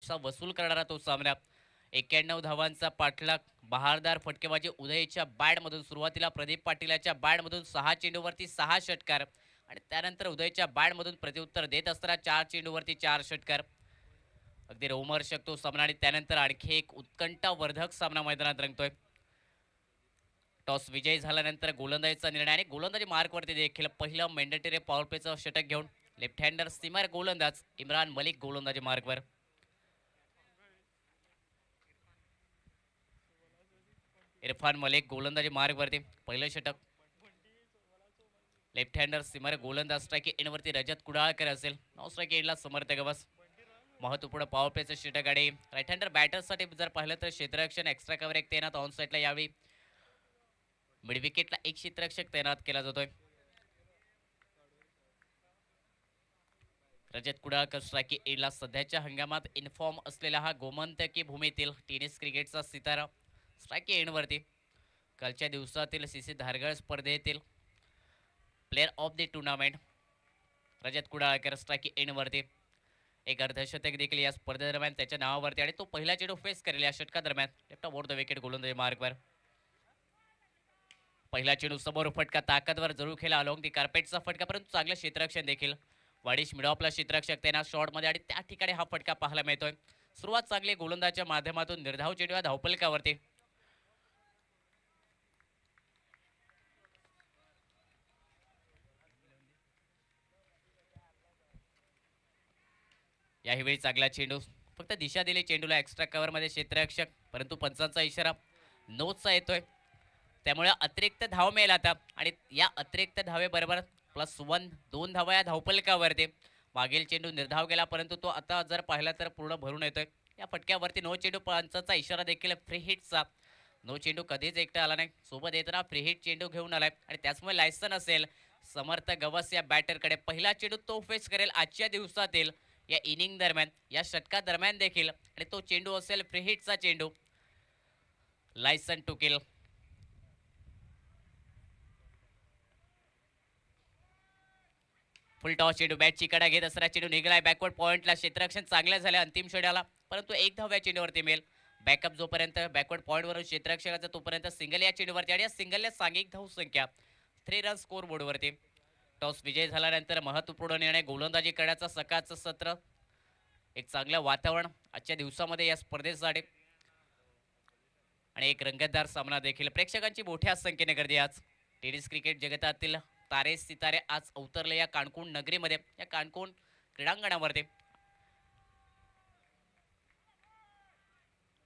पैसा वसूल करणारा तो सामना. 91 धावांचा पाठलाग, बहारदार फटकेबाजी उदयच्या बॅटमधून. सुरुवातीला प्रदीप पाटीलच्या बॅटमधून 6 चेंडूवरती 6 षटकार आणि त्यानंतर उदयच्या बॅटमधून प्रत्युत्तर देत असताना 4 चेंडूवरती 4 षटकार. अगदी रोमहर्षक तो सामना आणि त्यानंतर आणखी एक उत्कंठावर्धक सामना मैदानात रंगतोय. टॉस विजयी झाल्यानंतर गोलंदाजीचा निर्णय आणि गोलंदाजी मार्कवरती देखील पहिलं मॅन्डेटरी पॉवर प्लेचं षटक घेऊन लेफ्ट हँडर सिमर गोलंदाज, इम्रान मलिक गोलंदाजी मार्कवर. इरफान मलिक गोलंदाजी मार्गवरती पहिलं षटक. लेफ्ट हँडर सिमर गोलंदाज. स्ट्राईक एंडवरती रजत कुडाळकर असेल. नॉन स्ट्राईक एंडला समर्थ गवस. महत्वपूर्ण पॉवर प्लेचं षटक आणि राईट हँडर बॅटर्ससाठी जर पाहिलं तर क्षेत्ररक्षण एक्स्ट्रा कव्हर एक तैनात ऑन साईडला. यावेळी मिड विकेटला एक क्षेत्ररक्षक तैनात केला जातोय. रजत कुडाळकर स्ट्राईक एंडला. सध्याच्या हंगामात इन्फॉर्म असलेला हा गोमंतकी भूमीतील टेनिस क्रिकेटचा सितारा स्ट्राईक एंडवरती. कालच्या दिवसातील सीसी धारगळ स्पर्धेतील player of the tournament Rajat Kudalkar strike एंडवरती. एक अर्धशतक देखील या स्पर्धेदरम्यान त्याच्या नावावरती आणि तो पहिला चेंडू फेस करेल या षटकादरम्यान. लेफ्ट ओव्हर द विकेट गोलंदाजी मार्कवर. पहिला चेंडू समोर फटका, ताकदवर जरूर खेळला अलॉंग दी कार्पेटचा फटका, परंतु चांगलं क्षेत्ररक्षण देखील. वाडिश मिडॉपला क्षेत्ररक्षक त्यांना शॉटमध्ये आणि त्या ठिकाणी हा फटका पाहायला मिळतोय. सुरुवात चांगली गोलंदाजच्या माध्यमातून. निर्धाव चेंडू या धावपलकावरती. यावेळी चांगला चेंडू, फक्त दिशा दिली चेंडूला एक्स्ट्रा कव्हरमध्ये क्षेत्ररक्षक, परंतु पंचांचा इशारा नोचा येतोय. त्यामुळे अतिरिक्त धाव मिळेल आता आणि या अतिरिक्त धावेबरोबर +1 2 धावा या धावपलकावरती. मागील चेंडू निर्धाव गेला, परंतु तो आता जर पाहिला तर पूर्ण भरून येतोय. या फटक्यावरती नो चेंडू, पंचांचा इशारा देखील फ्री हिटचा. नो चेंडू कधीच एकटा आला नाही, सोबत येताना फ्री हिट चेंडू घेऊन आलाय आणि त्याचमुळे लायसन असेल समर्थ गवस या बॅटरकडे. पहिला चेंडू तो फेस करेल आजच्या दिवसातील या इनिंग दरम्यान, या षटका दरम्यान देखील, आणि तो चेंडू असेल फ्री हिटचा चेंडू. Licence to kill. Full toss चेंडू, बॅटची कडा घेत असताना चेंडू निघालाय बॅकवर्ड पॉइंटला. क्षेत्ररक्षण चांगलं झालं अंतिम षटकाला, परंतु एक धाव या चेंडूवरती मिळेल. बॅकअप जोपर्यंत बॅकवर्ड पॉइंटवरून क्षेत्ररक्षकाचा तोपर्यंत सिंगल या चेंडूवरती आणि या सिंगलने सांघिक धाव संख्या 3 रन स्कोर बोर्डवरती. टॉस विजय झाल्यानंतर महत्वपूर्ण निर्णय गोलंदाजी करण्याचा सकाळचं सत्र. एक चांगलं वातावरण आजच्या दिवसामध्ये या स्पर्धेसाठी आणि एक रंगतदार सामना देखील. प्रेक्षकांची मोठ्या संख्येने गर्दी आज. टेनिस क्रिकेट जगतातील तारे सितारे आज अवतरले या काणकोण नगरीमध्ये, या काणकोण क्रीडांगणावरती.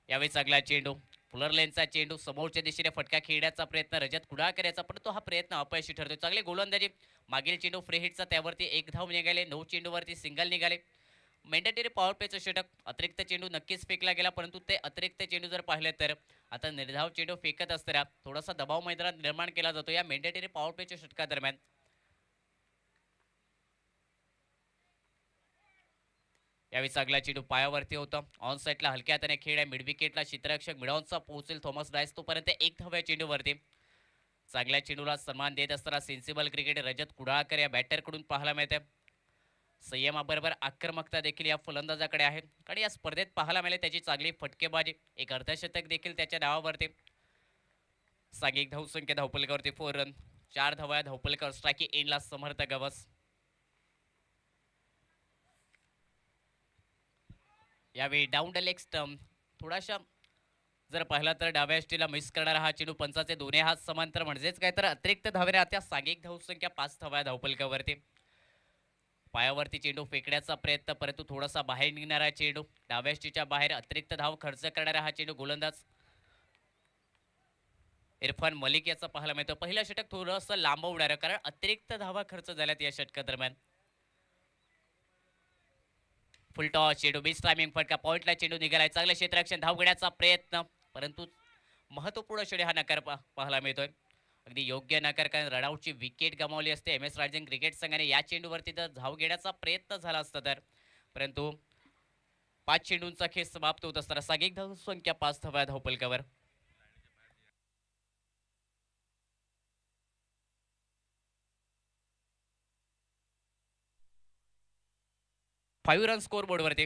यावेळी चांगला चेंडू, फुलर लेनचा चेंडू, समोरच्या दिशेने फटका खेळण्याचा प्रयत्न रजत कुडाळकर याचा, परंतु हा प्रयत्न अपयशी ठरतो. चांगले गोलंदाजी. मागील चेंडू फ्री हिटचा, त्यावरती एक धाव निघाले. 9 चेंडूवरती सिंगल निघाले. मॅन्डेटरी पॉवर प्लेचं षटक. अतिरिक्त चेंडू नक्कीच फेकला गेला, परंतु ते अतिरिक्त चेंडू जर पाहिले तर आता निर्धाव चेंडू फेकत असताना थोडासा दबाव मैदानात निर्माण केला जातो या मॅन्डेटरी पॉवर प्लेच्या षटकादरम्यान. यावेळी चांगला चेंडू पायावरती होता. ऑन साईडला हलक्या हाताने खेळ आहे. मिड विकेटला क्षेत्ररक्षक मिडॉनचा पोहोचेल थॉमस डायस, तोपर्यंत एक धाव या चेंडूवरती. चांगल्या चेंडूला सन्मान देत असताना सेन्सिबल क्रिकेट रजत कुडाळकर या बॅटरकडून पाहायला मिळते. संयमाबरोबर आक्रमकता देखील या फलंदाजाकडे आहे आणि या स्पर्धेत पाहायला मिळेल त्याची चांगली फटकेबाजी. एक अर्धशतक देखील त्याच्या नावावरती. सांघिक धावसंख्या धावपलकावरती 4 रन, 4 धावा धावपलकावर. स्ट्राईक एंडला समर्थ गवस. यावेळी डाऊन द लेग स्टंप. थोडाशा जर पाहिला तर डाव्या एसटीला मिस करणारा हा चेंडू. पंचाचे दोन्ही हात समांतर, म्हणजेच काय तर अतिरिक्त धावेने आता सांघिक धावसंख्या 5 धावा धावपलकावरती. पायावरती चेंडू फेकण्याचा प्रयत्न, परंतु थोडासा बाहेर निघणारा चेंडू. डाव्या एसटीच्या बाहेर अतिरिक्त धाव खर्च करणारा हा चेंडू गोलंदाज इरफान मलिक याचा पाहायला मिळतो. पहिलं षटक थोडंसं लांबवणार, कारण अतिरिक्त धावा खर्च झाल्यात या षटकादरम्यान. फुल टॉस चेंडू, बीच टायमिंग फटका, पॉइंटला चेंडू निघालाय. चांगलं क्षेत्ररक्षण, धाव घेण्याचा प्रयत्न, परंतु महत्वपूर्ण षटक हा नकार पाहायला मिळतोय. अगदी योग्य नकार, कारण रनआउटची विकेट गमावली असते MS राजन क्रिकेट संघाने. या चेंडूवरती जर धाव घेण्याचा प्रयत्न झाला असता तर, परंतु 5 चेंडूंचा खेळ समाप्त होत असताना सांघिक धाव संख्या 5 धावा धावपलकावर. 5 रन स्कोर बोर्डवरती.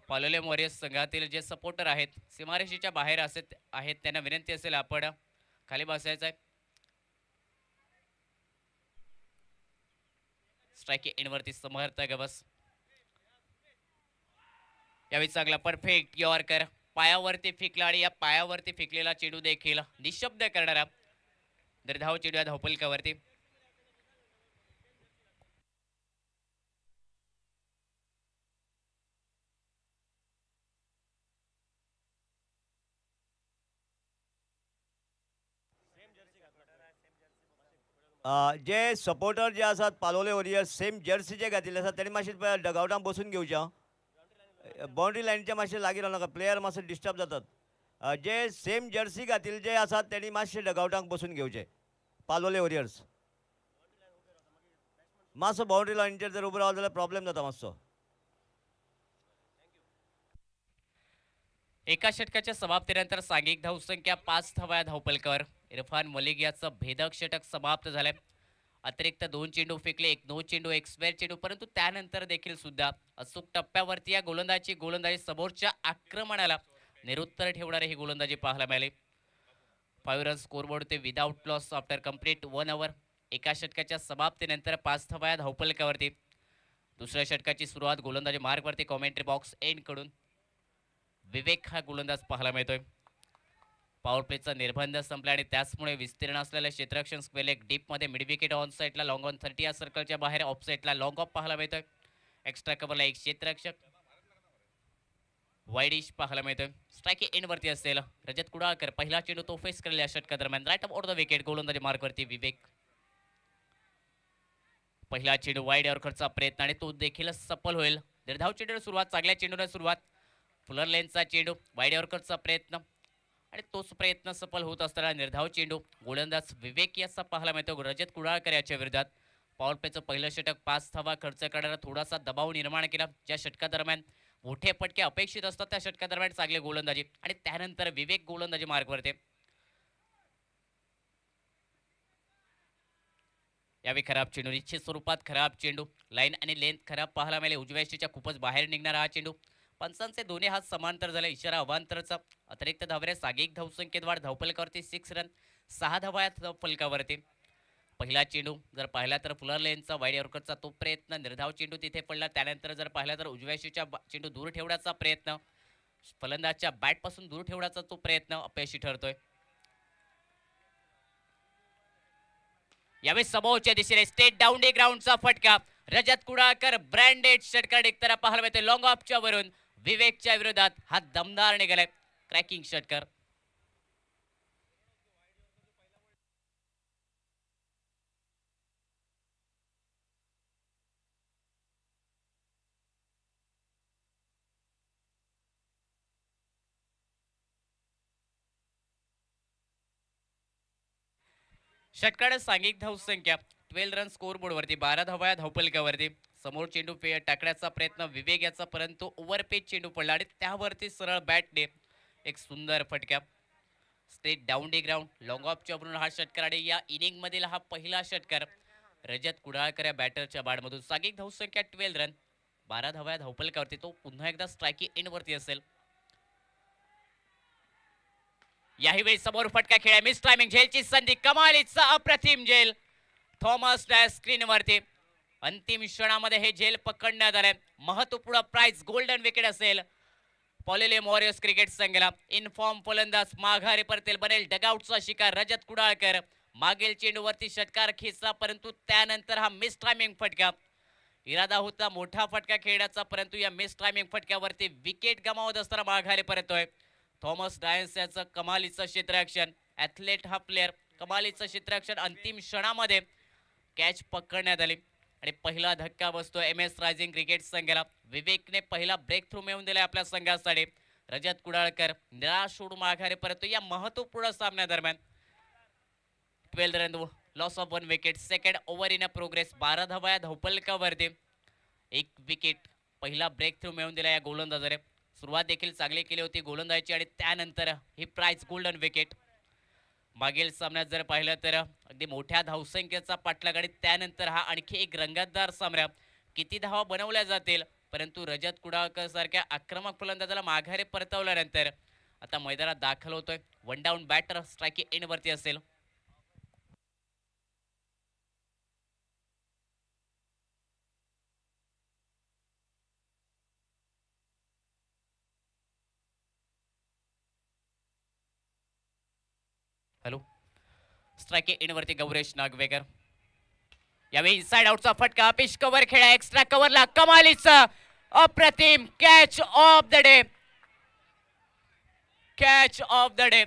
पालोले वॉरियर्स संघातील जे सपोर्टर आहेत सीमारेषेच्या बाहेर आहेत त्यांना विनंती असेल आपण खाली बसायचं आहे. स्ट्राइक एंडवरती समर्थ गवस. यावेळी चांगला परफेक्ट यॉर्कर पायावरती फेकला आणि या पायावरती फेकलेला चेंडू देखील निशब्द करणारा निर्धाव चेंडू या धावफलकावरती. जे सपोर्टर जे असतात पालोले वॉरियर्स सेम जर्सी जे घातिल्ले आसा तेणी मातशें डगआउटान बसून घेवचें. बाउंड्री लायनीच्या मातशें लागीं रावनाका, प्लेयर मातशे डिस्टर्ब जातात. जे सेम जर्सी घातिल्ले जे आसात तेणी मातशें डगआउटाक बसून घेवचे पालोले वॉरियर्स. मातसो बाउंड्री लायनीचेर जर उबो रावलो जाल्यार प्रॉब्लेम जाता मातसो. एका षटकाच्या समाप्तीनंतर सांघिक धावसंख्या 5 धावा धावफलकावर. इरफान मलिक याचं भेदक षटक समाप्त झालंय. अतिरिक्त 2 चेंडू फेकले, एक नो चेंडू, एक स्क्वेअर चेंडू, परंतु त्यानंतर देखील सुद्धा अचूक टप्प्यावरती या गोलंदाजी समोरच्या आक्रमणाला निरुत्तर ठेवणारी ही गोलंदाजी पाहायला मिळाली. 5 रन स्कोरबोर्ड ते without loss after complete 1 over. एका षटकाच्या समाप्तीनंतर 5 धावा धावफलकावरती. दुसऱ्या षटकाची सुरुवात गोलंदाजी मार्गवरती कॉमेंट्री बॉक्स एंड कडून विवेक हा गोलंदाज पाहायला मिळतोय. पॉवर प्लेचा निर्बंध संपला आणि त्याचमुळे विस्तीर्ण असलेल्या क्षेत्ररक्षण स्क्वेअर एक डीपमध्ये मिड विकेट ऑन साईडला लॉंग ऑन 30 या सर्कलच्या बाहेर ऑफ साईडला लॉंग ऑफ पाहायला मिळतोय. एक्स्ट्रा कव्हरला एक क्षेत्ररक्षक वाईडिश पाहायला मिळतोय. स्ट्राइक एंडवरती असेल रजत कुडाळकर. पहिला चेंडू तो फेस करेल या षटकादरम्यान. राईट ऑफ द विकेट गोलंदाजी मार्गवरती विवेक. पहिला चेंडू वाईड यॉर्करचा प्रयत्न आणि तो देखील सफल होईल. निर्धाव चेंडूने सुरुवात, चांगल्या चेंडूने सुरुवात. फुलर लेनचा चेंडू वाईड यॉर्करचा प्रयत्न आणि तोच प्रयत्न सफल होत असताना निर्धाव चेंडू गोलंदाज विवेक याचा पाहायला मिळतो रजत कुडाळकर याच्या विरोधात. पॉवर प्लेचं पहिलं षटक 5 धावा खर्च करणारा थोडासा दबाव निर्माण केला. ज्या षटकादरम्यान मोठे फटके अपेक्षित असतात त्या षटकादरम्यान चांगली गोलंदाजी आणि त्यानंतर विवेक गोलंदाजी मार्गवरती. यावेळी खराब चेंडू, निश्चित स्वरूपात खराब चेंडू. लाईन आणि लेंथ खराब पाहायला मिळाले. उजव्या यष्टीच्या खूपच बाहेर निघणारा हा चेंडू. पंचांचे दोन्ही हात समांतर झाले. इशारा अवांतरचा. अतिरिक्त धावरे सांघिक धावसंख्येत वाढ. धावफलकावरती 6 रन, 6 धावा या धावफलकावरती. पहिला चेंडू जर पाहिला तर फुलर लेनचा वाईड यॉर्करचा तो प्रयत्न, निर्धाव चेंडू तिथे पडला. त्यानंतर जर पाहिला तर उजव्या यष्टीच्या चेंडू दूर ठेवण्याचा प्रयत्न, फलंदाजच्या बॅटपासून दूर ठेवण्याचा तो प्रयत्न अपयशी ठरतोय. यावेळी समोरच्या दिशेने स्टेट डाऊन डे ग्राउंडचा फटका. रजत कुडाळकर ब्रँडेड षटकार निघताना पाहायला मिळते लॉंग ऑफच्या वरून. विवेकच्या विरोधात हा दमदार निघालाय क्रॅकिंग षटकार. षटकाळ सांघिक धावसंख्या 12 रन स्कोरबोर्डवरती. 12 धावा धावफलकावरती. समोर चेंडू टाकण्याचा प्रयत्न विवेक याचा, परंतु ओव्हरपेच चेंडू पडला आणि त्यावरती सरळ बॅटने एक सुंदर फटका. Straight down the ground long ऑफच्या वरून हा षटकार आणि या इनिंग मधील हा पहिला षटकार रजत कुडाळकर या बॅटरच्या बॅटमधून. सांघिक धावसंख्या 12 रन, 12 धावा धावफलकावरती. तो पुन्हा एकदा स्ट्राइकी एंडवरती असेल. याही वेळी समोर फटका खेळा. मिस टायमिंग, झेलची संधी, कमालीचा अप्रतिम झेल थॉमस डॅश स्क्रीनवरती. अंतिम क्षणामध्ये हे झेल पकडण्यात आले. महत्वपूर्ण प्राइज गोल्डन विकेट असेल पॉलेले वॉरियर्स क्रिकेट संघाला. इनफॉर्म फलंदाज माघारी परतेल, बनेल डगआउटचा शिकार रजत कुडाळकर. मागील चेंडूवरती षटकार खेचला, परंतु त्यानंतर हा मिस टायमिंग फटका. इरादा होता मोठा फटका खेळण्याचा, परंतु या मिस टायमिंग फटक्यावरती विकेट गमावत असताना माघारी परतोय थॉमस डायन्स याचं कमालीचं क्षेत्ररक्षण. ॲथलेट हा प्लेअर, कमालीचं क्षेत्ररक्षण. अंतिम क्षणामध्ये कॅच पकडण्यात आली आणि पहिला धक्का बसतो MS रायझिंग क्रिकेट संघाला. विवेकने पहिला ब्रेक थ्रू मिळवून दिलाय आपल्या संघासाठी. रजत कुडाळकर निराश सोडून माघारी परतो या महत्वपूर्ण सामन्यादरम्यान. 12 run, loss of 1 wicket. Second over in a progress. 12 धावा या धावफलकावरती. 1 विकेट. पहिला ब्रेक थ्रू मिळवून दिला या गोलंदाजाने. सुरुवात देखील चांगली केली होती गोलंदाजीची आणि त्यानंतर ही प्राइज गोल्डन विकेट. मागील सामन्यात जर पाहिलं तर अगदी मोठ्या धावसंख्येचा पाठलाग आणि त्यानंतर हा आणखी एक रंगतदार सामना. किती धावा बनवल्या जातील परंतु रजत कुडाळकर सारख्या आक्रमक फलंदाजाला माघारी परतवल्यानंतर आता मैदानात दाखल होतोय. One down batter strike end वरती असेल. हॅलो, स्ट्राईक एंड वरती गौरेश नागवेकर. यावेळी इनसाइड आउटचा फटका, पिच कव्हर खेळा, एक्स्ट्रा कव्हरला कमालीचा अप्रतिम catch of the day. Catch of the day.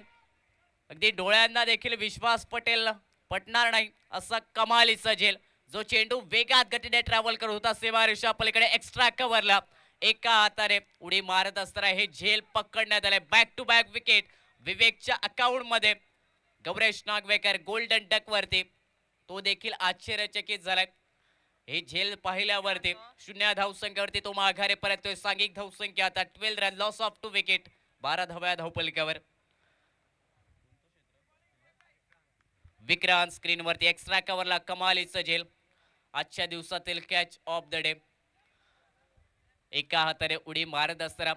अगदी डोळ्यांना देखील विश्वास पटणार नाही असा कमालीचा झेल. जो चेंडू वेगात गतीने ट्रॅव्हल करत होता सीमारेषा पलीकडे एक्स्ट्रा कव्हरला एका हाताने उडी मारत असताना हे झेल पकडण्यात आले. बॅक टू बॅक विकेट विवेकच्या अकाउंट मध्ये. गौरेश नागवेकर गोल्डन डक वरती, तो देखील आश्चर्यचकित झालाय. हे झेल पाहिल्यावरती 0 धावसंख्येवरती तो माघारी परततोय. सांघिक धावसंख्या आता 12 रन, लॉस ऑफ 2 विकेट, 12 धाव्या धावपलिकावर. विक्रांत स्क्रीनवरती एक्स्ट्रा कव्हरला कमालीचं झेल. आजच्या दिवसातील कॅच ऑफ द डे. एका हाताने उडी मारत असताना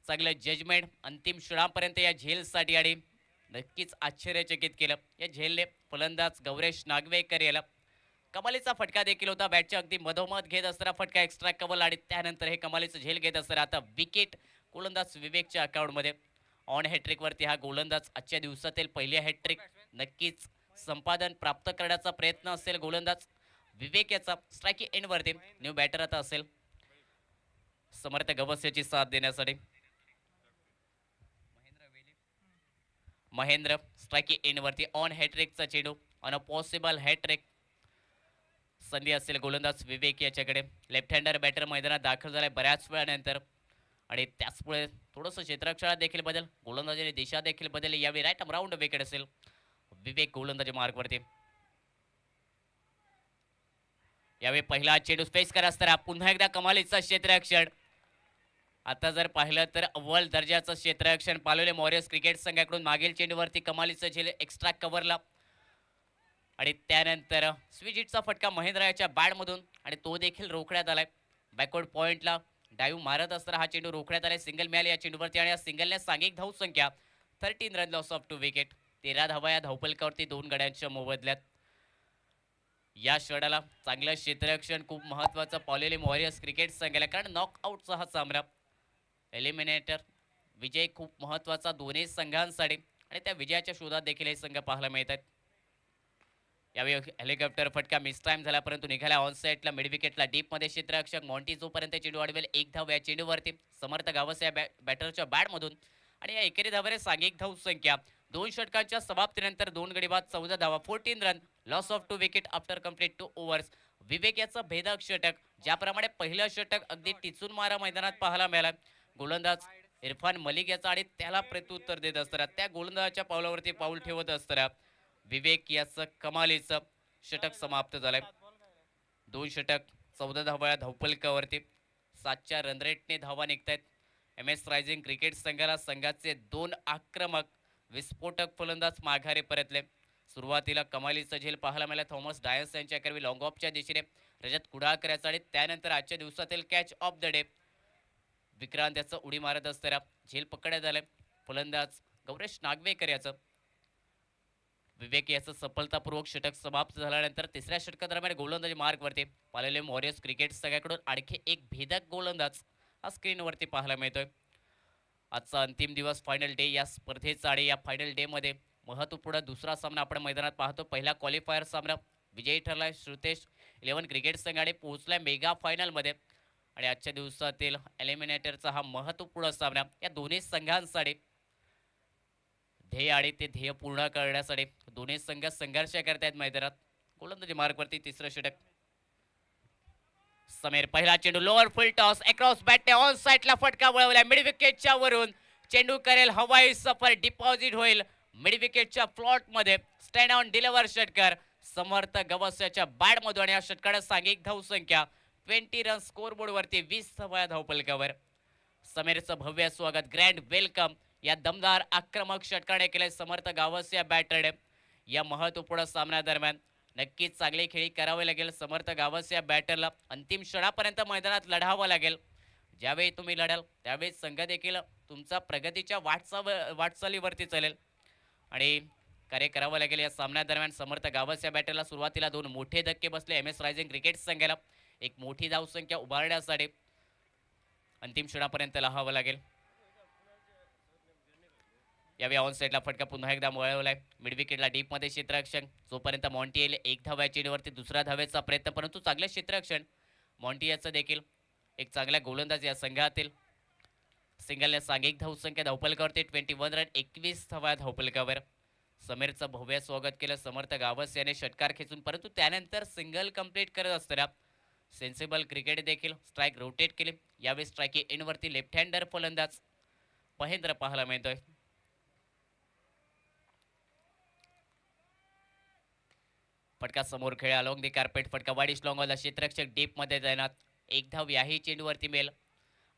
चांगलं जजमेंट अंतिम क्षणापर्यंत या झेलसाठी आणि नक्कीच आश्चर्यचकित केलं. या झेलने फलंदाज गौरेश नागवेकर याला. कमालीचा फटका देखील होता. बॅटच्या अगदी मधोमध घेत असताना फटका एक्स्ट्रा कव्हर आणि त्यानंतर हे कमालीचं झेल घेत असताना आता विकेट गोलंदाज विवेकच्या अकाउंटमध्ये. ऑन हॅट्रिक वरती हा गोलंदाज आजच्या दिवसातील पहिली हॅट्रिक नक्कीच संपादन प्राप्त करण्याचा प्रयत्न असेल गोलंदाज विवेक याचा. स्ट्राईक एंड वरती न्यू बॅटर आता असेल समर्थ गवसेची साथ देण्यासाठी. महेंद्र स्ट्राईक एंड वरती ऑन हॅट्रिकचा चेंडू, ऑन अ पॉसिबल हॅट्रिक संधी असेल गोलंदाज विवेक याच्याकडे. लेफ्ट हँडर बॅटर मैदानात दाखल झालाय बऱ्याच वेळानंतर आणि त्याचमुळे थोडंसं क्षेत्ररक्षणात देखील बदल, गोलंदाजीने दिशा देखील बदलली. यावेळी राईट राऊंड विकेट असेल विवेक गोलंदाजी मार्गवरती. यावेळी पहिला चेंडू स्पेस करा असताना पुन्हा एकदा कमालीचा क्षेत्ररक्षण. आता जर पाहिलं तर अव्वल दर्जाचं क्षेत्ररक्षण पालोले मॉरियस क्रिकेट संघाकडून. मागील चेंडूवरती कमालीचं झेल एक्स्ट्रा कव्हरला आणि त्यानंतर स्विच हिटचा फटका महेंद्र याच्या बॅटमधून आणि तो देखील रोखण्यात आलाय. बॅकवर्ड पॉइंटला डाईव्ह मारत असताना हा चेंडू रोखण्यात आलाय. सिंगल मिळाले या चेंडूवरती आणि या सिंगलने सांघिक धावसंख्या 13 रन, लॉस ऑफ 2 विकेट, 13 धावा या धावपलकावरती 2 गड्यांच्या मोबदल्यात. या षडाला चांगलं क्षेत्ररक्षण खूप महत्वाचं पावलेले मॉरियस क्रिकेट संघाला, कारण नॉकआउटचा हा सामना एलिमिनेटर विजय खूप महत्वाचा दोन्ही संघांसाठी आणि त्या विजयाच्या शोधात देखील हे संघ पाहायला मिळतात. यावेळी हेलिकॉप्टर फटका मिस टाइम झाला परंतु निघाला ऑन साईडला मिड विकेटला. डीप मध्ये क्षेत्ररक्षक मॉन्टी जोपर्यंत चेंडू अडवेल 1 धाव या चेंडूवरती समर्थ गावस या बॅटरच्या बॅटमधून आणि या एकेरी धावाने सांघिक धाव संख्या 2 षटकांच्या समाप्तीनंतर 2 गडी बाद 14 धावा, 14 run, loss of 2 wicket after complete 2 overs. Vivek याचं भेदक षटक, ज्याप्रमाणे पहिलं षटक अगदी टिचून मारा मैदानात पाहायला मिळाला. गोलंदाज इरफान मलिक याचा आणि त्याला प्रत्युत्तर देत असताना त्या गोलंदाजाच्या पावलावरती पाऊल ठेवत असताना विवेक याचं कमालीचं षटक समाप्त झालंय. 2 षटक 14 धावा धावपलकावरती, 7च्या रन रेटने धावा निघतायत. एम एस रायझिंग क्रिकेट संघाला संघाचे 2 आक्रमक विस्फोटक फलंदाज माघारी परतले. सुरुवातीला कमालीचं झेल पाहायला मिळाला थॉमस डायन्स यांच्या करवी लॉंग ऑफच्या दिशेने रजत कुडाळकर याचा आणि त्यानंतर आजच्या दिवसातील catch of the day Vikrant याचं उडी मारत असताना झेल पकडण्यात आलंय फलंदाज गौरेश नागवेकर याचं. विवेक याचं सफलतापूर्वक षटक समाप्त झाल्यानंतर तिसऱ्या षटकादरम्यान गोलंदाजी मार्गवरती पालेले मॉरियस क्रिकेट संघाकडून आणखी एक भेदक गोलंदाज हा स्क्रीनवरती पाहायला मिळतोय. आजचा अंतिम दिवस फायनल डे या स्पर्धेचा आणि या फायनल डे मध्ये महत्वपूर्ण दुसरा सामना आपण मैदानात पाहतो. पहिला क्वालिफायर सामना विजयी ठरलाय श्रुतेश 11 क्रिकेट संघाने पोहोचलाय मेगा फायनल मध्ये आणि आजच्या दिवसातील एलिमिनेटरचा हा महत्वपूर्ण सामना या दोन्ही संघांसाठी ध्येय आणि ते ध्येय पूर्ण करण्यासाठी दोन्ही संघ संघर्ष करतायत मैदानात. गोलंदाजी मार्गवरती तिसरं षटक समीर, पहिला चेंडू लोअर फुल टॉस अक्रॉस बॅटने ऑन साइडला फटका वळवला. मिड विकेटच्या वरून चेंडू करेल हवाई सफर, डिपॉझिट होईल मिड विकेटच्या फ्लॉट मध्ये. स्टँड ऑन डिलिव्हर षटकार समर्थ गवस्याच्या बॅट मधून आणि या षटकाने सांघिक धाव संख्या 20 रन स्कोर बोर्ड वरती, 20 धावा धावपलकावर. समीरचं भव्य स्वागत, ग्रँड वेलकम या दमदार आक्रमक षटकाने केले समर्थ गावस या बॅटरने. या महत्वपूर्ण सामन्यादरम्यान नक्कीच चांगली खेळी करावी लागेल समर्थ गावस या बॅटरला. अंतिम क्षणापर्यंत मैदानात लढावं लागेल. ज्यावेळी तुम्ही लढाल त्यावेळी संघ देखील तुमचा प्रगतीच्या वाटचालीवरती चालेल आणि कार्य करावं लागेल. या सामन्यादरम्यान समर्थ गावस या बॅटरला सुरुवातीला 2 मोठे धक्के बसले एम एस रायझिंग क्रिकेट संघाला. एक मोठी धावसंख्या उभारण्यासाठी अंतिम क्षणापर्यंत लहावं लागेल. यावेळी ऑन साईडला फटका पुन्हा एकदा वळवलाय. मिड विकेटला डीपमध्ये क्षेत्ररक्षण. जोपर्यंत मॉन्टी येईल एक धाव या चेंडूवरती दुसऱ्या धावेचा प्रयत्न, परंतु चांगलं क्षेत्ररक्षण मॉन्टी याचं देखील. एक चांगल्या गोलंदाज या संघातील. सिंगलने सांघिक धावसंख्या धावपलकावरती 21 रन 21 धावा धावपलकावर. समीरचं भव्य स्वागत केलं समर्थ गावस याने षटकार खेचून, परंतु त्यानंतर सिंगल कंप्लीट करत असताना सेन्सिबल क्रिकेट देखील स्ट्राईक रोटेट केले. यावेळी स्ट्राईक एंडवरती लेफ्ट हँडर फलंदाज महेंद्र पाहायला मिळतोय. फटका समोर खेळ अलॉंग दी कार्पेट. फटका वाईड लॉंग ऑन द क्षेत्ररक्षक डीप मध्ये तैनात. एक धाव याही चेंडूवरती मिळेल.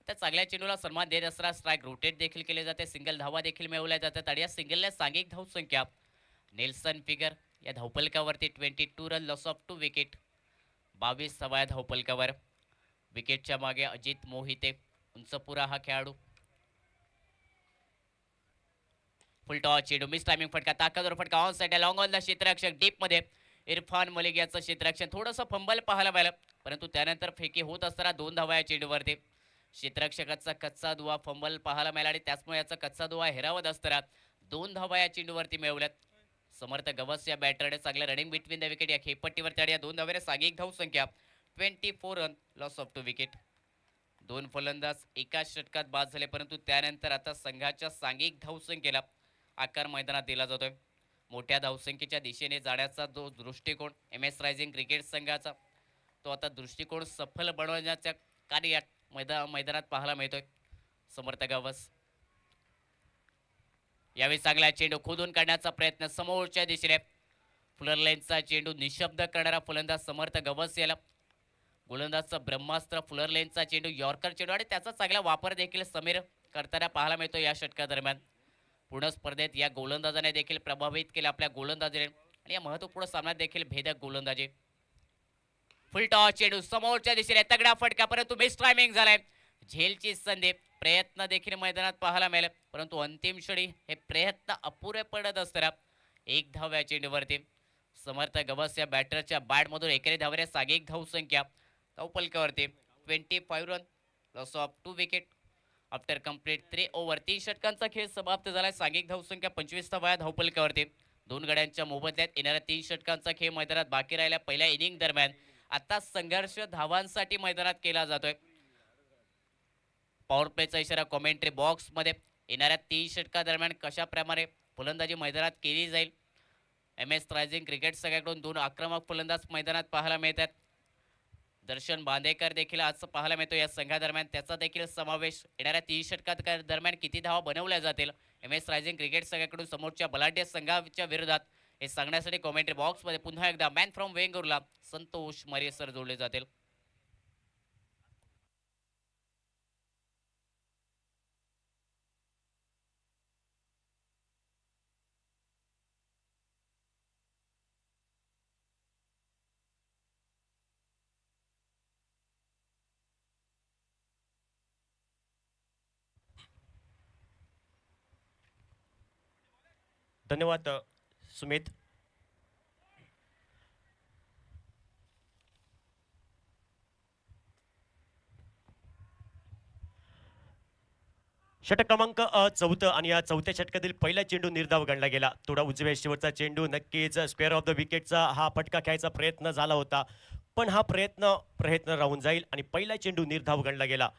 त्या चांगल्या चेंडूला सन्मान देत असताना स्ट्राईक रोटेट देखील केले जाते. सिंगल धावा देखील मिळवल्या जातात आणि या सिंगलने सांघिक धावसंख्या नेल्सन फिगर या धावपलकावरती 22 रन लॉस ऑफ 2 विकेट. 22 धावा या धावपलकावर. विकेटच्या मागे अजित मोहिते उंचपुरा हा खेळाडू. फुल टॉस चेंडू मिस टायमिंग फटका ताकदवर फटका on side long on the क्षेत्ररक्षक डीप मध्ये. इरफान मलिक याचं क्षेत्ररक्षण थोडंसं फंबल पाहायला मिळालं, परंतु त्यानंतर फेकी होत असताना 2 धावा या चेंडूवरती. क्षेत्ररक्षकाचा कच्चा दुवा फंबल पाहायला मिळाला आणि त्याचमुळे याचा कच्चा दुवा हेरावत असताना 2 धावा या चेंडूवरती मिळवल्यात. समर्थ गवस या बॅटरने चांगलं रनिंग बिटवीन द विकेट या खेळपट्टीवरती आणि या 2 धाव्याने सांघिक धावसंख्या 24 रन लॉस ऑफ 2 विकेट. 2 फलंदाज एकाच षटकात बाद झाले, परंतु त्यानंतर आता संघाच्या सांघिक धावसंख्येला आकार मैदानात दिला जातोय. मोठ्या धावसंख्येच्या दिशेने जाण्याचा जो दृष्टिकोन एम एस रायझिंग क्रिकेट संघाचा, तो आता दृष्टिकोन सफल बनवण्याच्या कार्यात मैदानात पाहायला मिळतोय. समर्थ गावस यावेळी चांगला चेंडू खोदून काढण्याचा प्रयत्न समोरच्या दिशेने. फुलर लेनचा चेंडू निशब्द करणारा फलंदाज समर्थ गवस याला. गोलंदाजचं ब्रह्मास्त्र फुलर लेनचा चेंडू यॉर्कर चेंडू आणि त्याचा चांगला वापर देखील समीर करताना पाहायला मिळतो या षटकादरम्यान. पूर्ण स्पर्धेत या गोलंदाजाने देखील प्रभावित केले आपल्या गोलंदाजीने आणि या महत्त्वपूर्ण सामन्यात देखील भेदक गोलंदाजी. फुल टॉस चेंडू समोरच्या दिशेने तगडा फटका, परंतु मिस टायमिंग झालाय. झेलची संधी प्रयत्न देखील मैदानात पाहायला मिळाले, परंतु अंतिम क्षणी हे प्रयत्न अपुरे पडत असताना 1 धाव या चेंडूवरती. समर्थ गवस या बॅटरच्या बॅटमधून एकेरी धावऱ्या सांघिक धावसंख्या धावपलकावरती 25 run loss of 2 wicket. After complete 3 over 3 षटकांचा खेळ समाप्त झालाय. सांघिक धावसंख्या 25 धावा धावपलकावरती. 2 गड्यांच्या मोबदल्यात येणाऱ्या 3 षटकांचा खेळ मैदानात बाकी राहिल्या. पहिल्या इनिंग दरम्यान आता संघर्ष धावांसाठी मैदानात केला जातोय. पॉवर प्लेचा इशारा कॉमेंट्री बॉक्स मध्ये. येणाऱ्या 3 षटकादरम्यान कशाप्रमाणे फलंदाजी मैदानात केली जाईल. एम एस रायझिंग क्रिकेट संघाकडून 2 आक्रमक फलंदाज मैदानात पाहायला मिळतात. दर्शन बांदेकर देखील आज पाहायला मिळतो या संघादरम्यान. त्याचा देखील समावेश. येणाऱ्या 30 षटकात दरम्यान किती धावा बनवल्या जातील एम एस रायझिंग क्रिकेट संघाकडून समोरच्या बलाढ्य संघाच्या विरोधात हे सांगण्यासाठी कॉमेंट्री बॉक्समध्ये पुन्हा एकदा मॅन फ्रॉम वेंगुर्ला संतोष मरे सर जोडले जातील. धन्यवाद सुमित. षटक क्रमांक 4 आणि या 4थ्या षटकातील पहिला चेंडू निर्धाव गणला गेला. थोडा उजव्या शेवटचा चेंडू नक्कीच स्क्वेअर ऑफ द विकेटचा हा फटका खेळायचा प्रयत्न झाला होता, पण हा प्रयत्न राहून जाईल आणि पहिला चेंडू निर्धाव गणला गेला.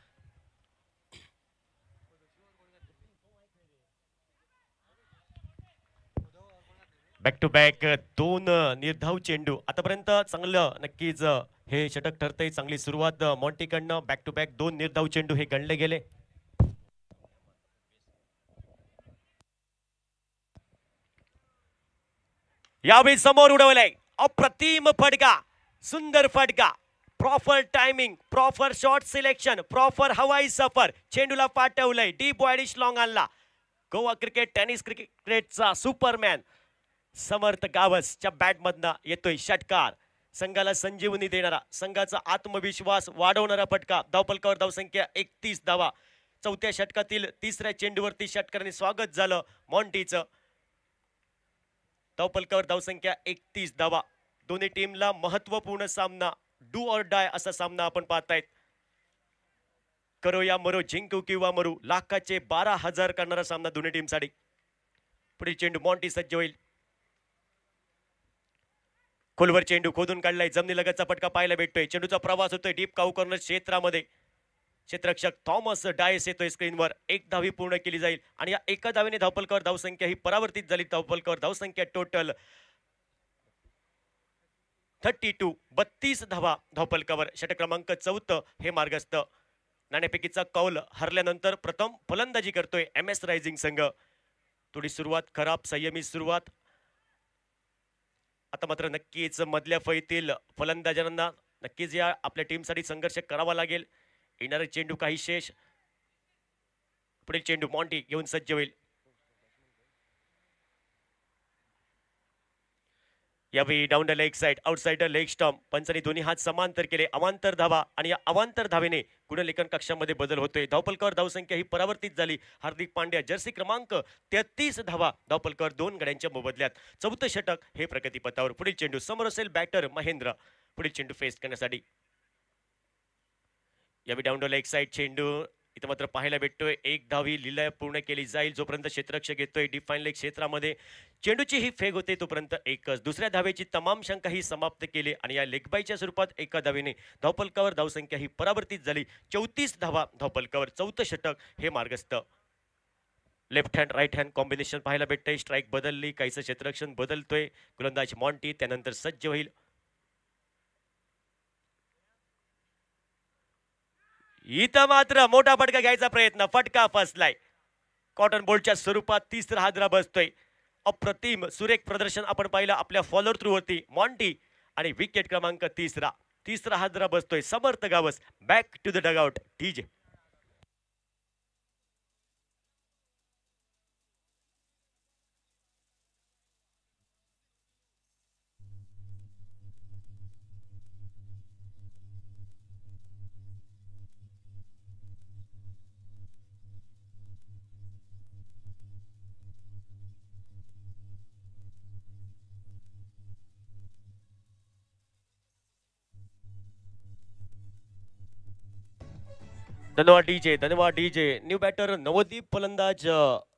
बॅक टू बॅक 2 निर्धाव चेंडू. आतापर्यंत चांगलं नक्कीच हे षटक ठरतंय. चांगली सुरुवात मॉन्टीकडनं. बॅक टू बॅक 2 निर्धाव चेंडू हे गणले गेले. यावेळी समोर उडवलंय अप्रतिम फटका, सुंदर फटका. Proper timing, proper shot selection, proper हवाई सफर. चेंडूला पाठवलंय डीप वाईडिश लॉंग आणला. गोवा क्रिकेट टेनिस क्रिकेटचा सुपरमॅन समर्थ गावसच्या बॅटमधनं येतोय षटकार. संघाला संजीवनी देणारा, संघाचा आत्मविश्वास वाढवणारा फटका. धावफलकावर धावसंख्या 31 धावा. चौथ्या षटकातील तिसऱ्या चेंडूवरती षटकाराने स्वागत झालं मॉन्टीचं. धावफलकावर धावसंख्या 31 धावा. दोन्ही टीमला महत्वपूर्ण सामना, डू ऑर डाय असा सामना आपण पाहतायत. करो या मरो, जिंकू किंवा मरू, लाखाचे 12,000 करणारा सामना दोन्ही टीमसाठी. पुढील चेंडू मॉन्टी सज्ज होईल. खोलवर चेंडू खोदून काढलाय, जमिनीलगतचा फटका पाहायला भेटतोय. चेंडूचा प्रवास होतोय डीप काऊ कॉर्नर क्षेत्रामध्ये. क्षेत्ररक्षक थॉमस डायस येतोय स्क्रीनवर. एक धावी पूर्ण केली जाईल आणि या एका धावेने धावफलकावर धावसंख्या ही परावर्तित झाली. धावफलकावर धावसंख्या टोटल 32. 32 धावा धावफलकावर. षटक क्रमांक 4 हे मार्गस्थ. नाणेफेकीचा कौल हरल्यानंतर प्रथम फलंदाजी करतोय MS रायझिंग संघ. थोडी सुरुवात खराब, संयमी सुरुवात. आता मात्र नक्कीच मधल्या फळीतील फलंदाजांना नक्कीच या आपल्या टीमसाठी संघर्ष करावा लागेल. येणारे चेंडू काही शेष. पुढील चेंडू मॉन्टी घेऊन सज्ज होईल. यावेळी down the leg side, outside the leg stump. पंचांनी दोन्ही हात समांतर केले. अवांतर धावा आणि या अवांतर धावेने गुणलेखन कक्षामध्ये बदल होतोय. धावफलकावर धावसंख्या ही परावर्तित झाली. हार्दिक पांड्या जर्सी क्रमांक 33 धावा धावफलकावर 2 गड्यांच्या मोबदल्यात. चौथं षटक हे प्रगतीपथावर. पुढील चेंडू समोर असेल बॅटर महेंद्र. पुढील चेंडू फेस करण्यासाठी. यावेळी डाऊन द लेग साइड चेंडू इथं मात्र पाहायला भेटतोय. एक धावी लिलाय पूर्ण केली जाईल जोपर्यंत क्षेत्ररक्षक येतोय डिफाईन लेग क्षेत्रामध्ये. चेंडूची ही फेक होते तोपर्यंत एकच. दुसऱ्या धावेची तमाम शंका ही समाप्त केली आणि या लेगबाईच्या स्वरूपात एका धावेने धावफलकावर धावसंख्या ही परावर्तित झाली. 34 धावा धावफलकावर. चौथं षटक हे मार्गस्थ. Left hand right hand combination पाहायला भेटतंय. स्ट्राईक बदलली, काहीसं क्षेत्ररक्षण बदलतोय. गोलंदाज मॉन्टी त्यानंतर सज्ज होईल. इथं मात्र मोठा फटका घ्यायचा प्रयत्न. फटका फसलाय. कॉटन बोल्टच्या स्वरूपात तिसरा हादरा बसतोय. अप्रतिम सुरेख प्रदर्शन आपण पाहिलं आपल्या फॉलोअर थ्रू वरती मॉन्टी आणि विकेट क्रमांक तिसरा हादरा बसतोय. Samarth Gavas back to the dugout. DJ धन्यवाद डीजे, धन्यवाद डीजे. न्यू बॅटर नवदीप फलंदाज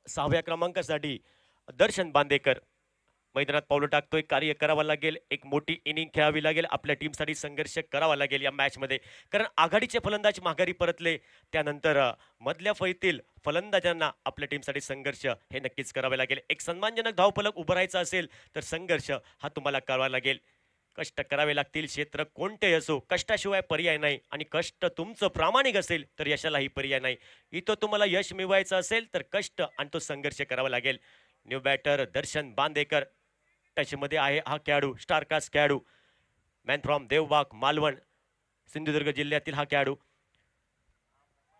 6व्या क्रमांकासाठी दर्शन बांदेकर मैदानात पावलं टाकतोय. कार्य करावं लागेल, एक मोठी इनिंग खेळावी लागेल, आपल्या टीमसाठी संघर्ष करावा लागेल या मॅच मध्ये. कारण आघाडीचे फलंदाज माघारी परतले. त्यानंतर मधल्या फळीतील फलंदाजांना आपल्या टीमसाठी संघर्ष हे नक्कीच करावे लागेल. एक सन्मानजनक धावफलक उभं राहायचं असेल तर संघर्ष हा तुम्हाला करावा लागेल. कष्ट करावे लागतील. क्षेत्र कोणते असो, कष्टाशिवाय पर्याय नाही. आणि कष्ट तुमचं प्रामाणिक असेल तर यशालाही पर्याय नाही. इथं तुम्हाला यश मिळवायचं असेल तर कष्ट आणि तो संघर्ष करावा लागेल. न्यू बॅटर दर्शन बांदेकर टच मध्ये आहे हा खेळाडू. स्टारकास्ट खेळाडू, मॅन फ्रॉम देवबाग मालवण सिंधुदुर्ग जिल्ह्यातील हा खेळाडू.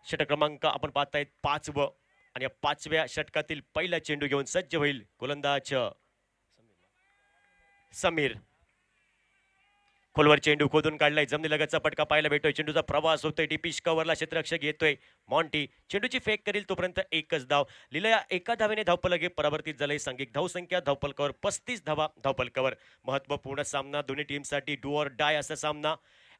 षटक क्रमांक आपण पाहतायत 5वं आणि या 5व्या षटकातील पहिला चेंडू घेऊन सज्ज होईल गोलंदाज समीर. खोलवर चेंडू खोदून काढलाय. जमिनीलगतचा फटका पाहायला भेटतोय. चेंडूचा प्रवास होतोय. डीपिश कव्हरला क्षेत्ररक्षक येतोय मॉन्टी. चेंडूची फेक करील तोपर्यंत एकच धाव. लिलया एका धावेने धावफलक हे परावर्तित झालंय. सांघिक धावसंख्या धावफलकावर 35 धावा धावफलकावर. महत्वपूर्ण सामना दोन्ही टीमसाठी डू ऑर डाय असा सामना.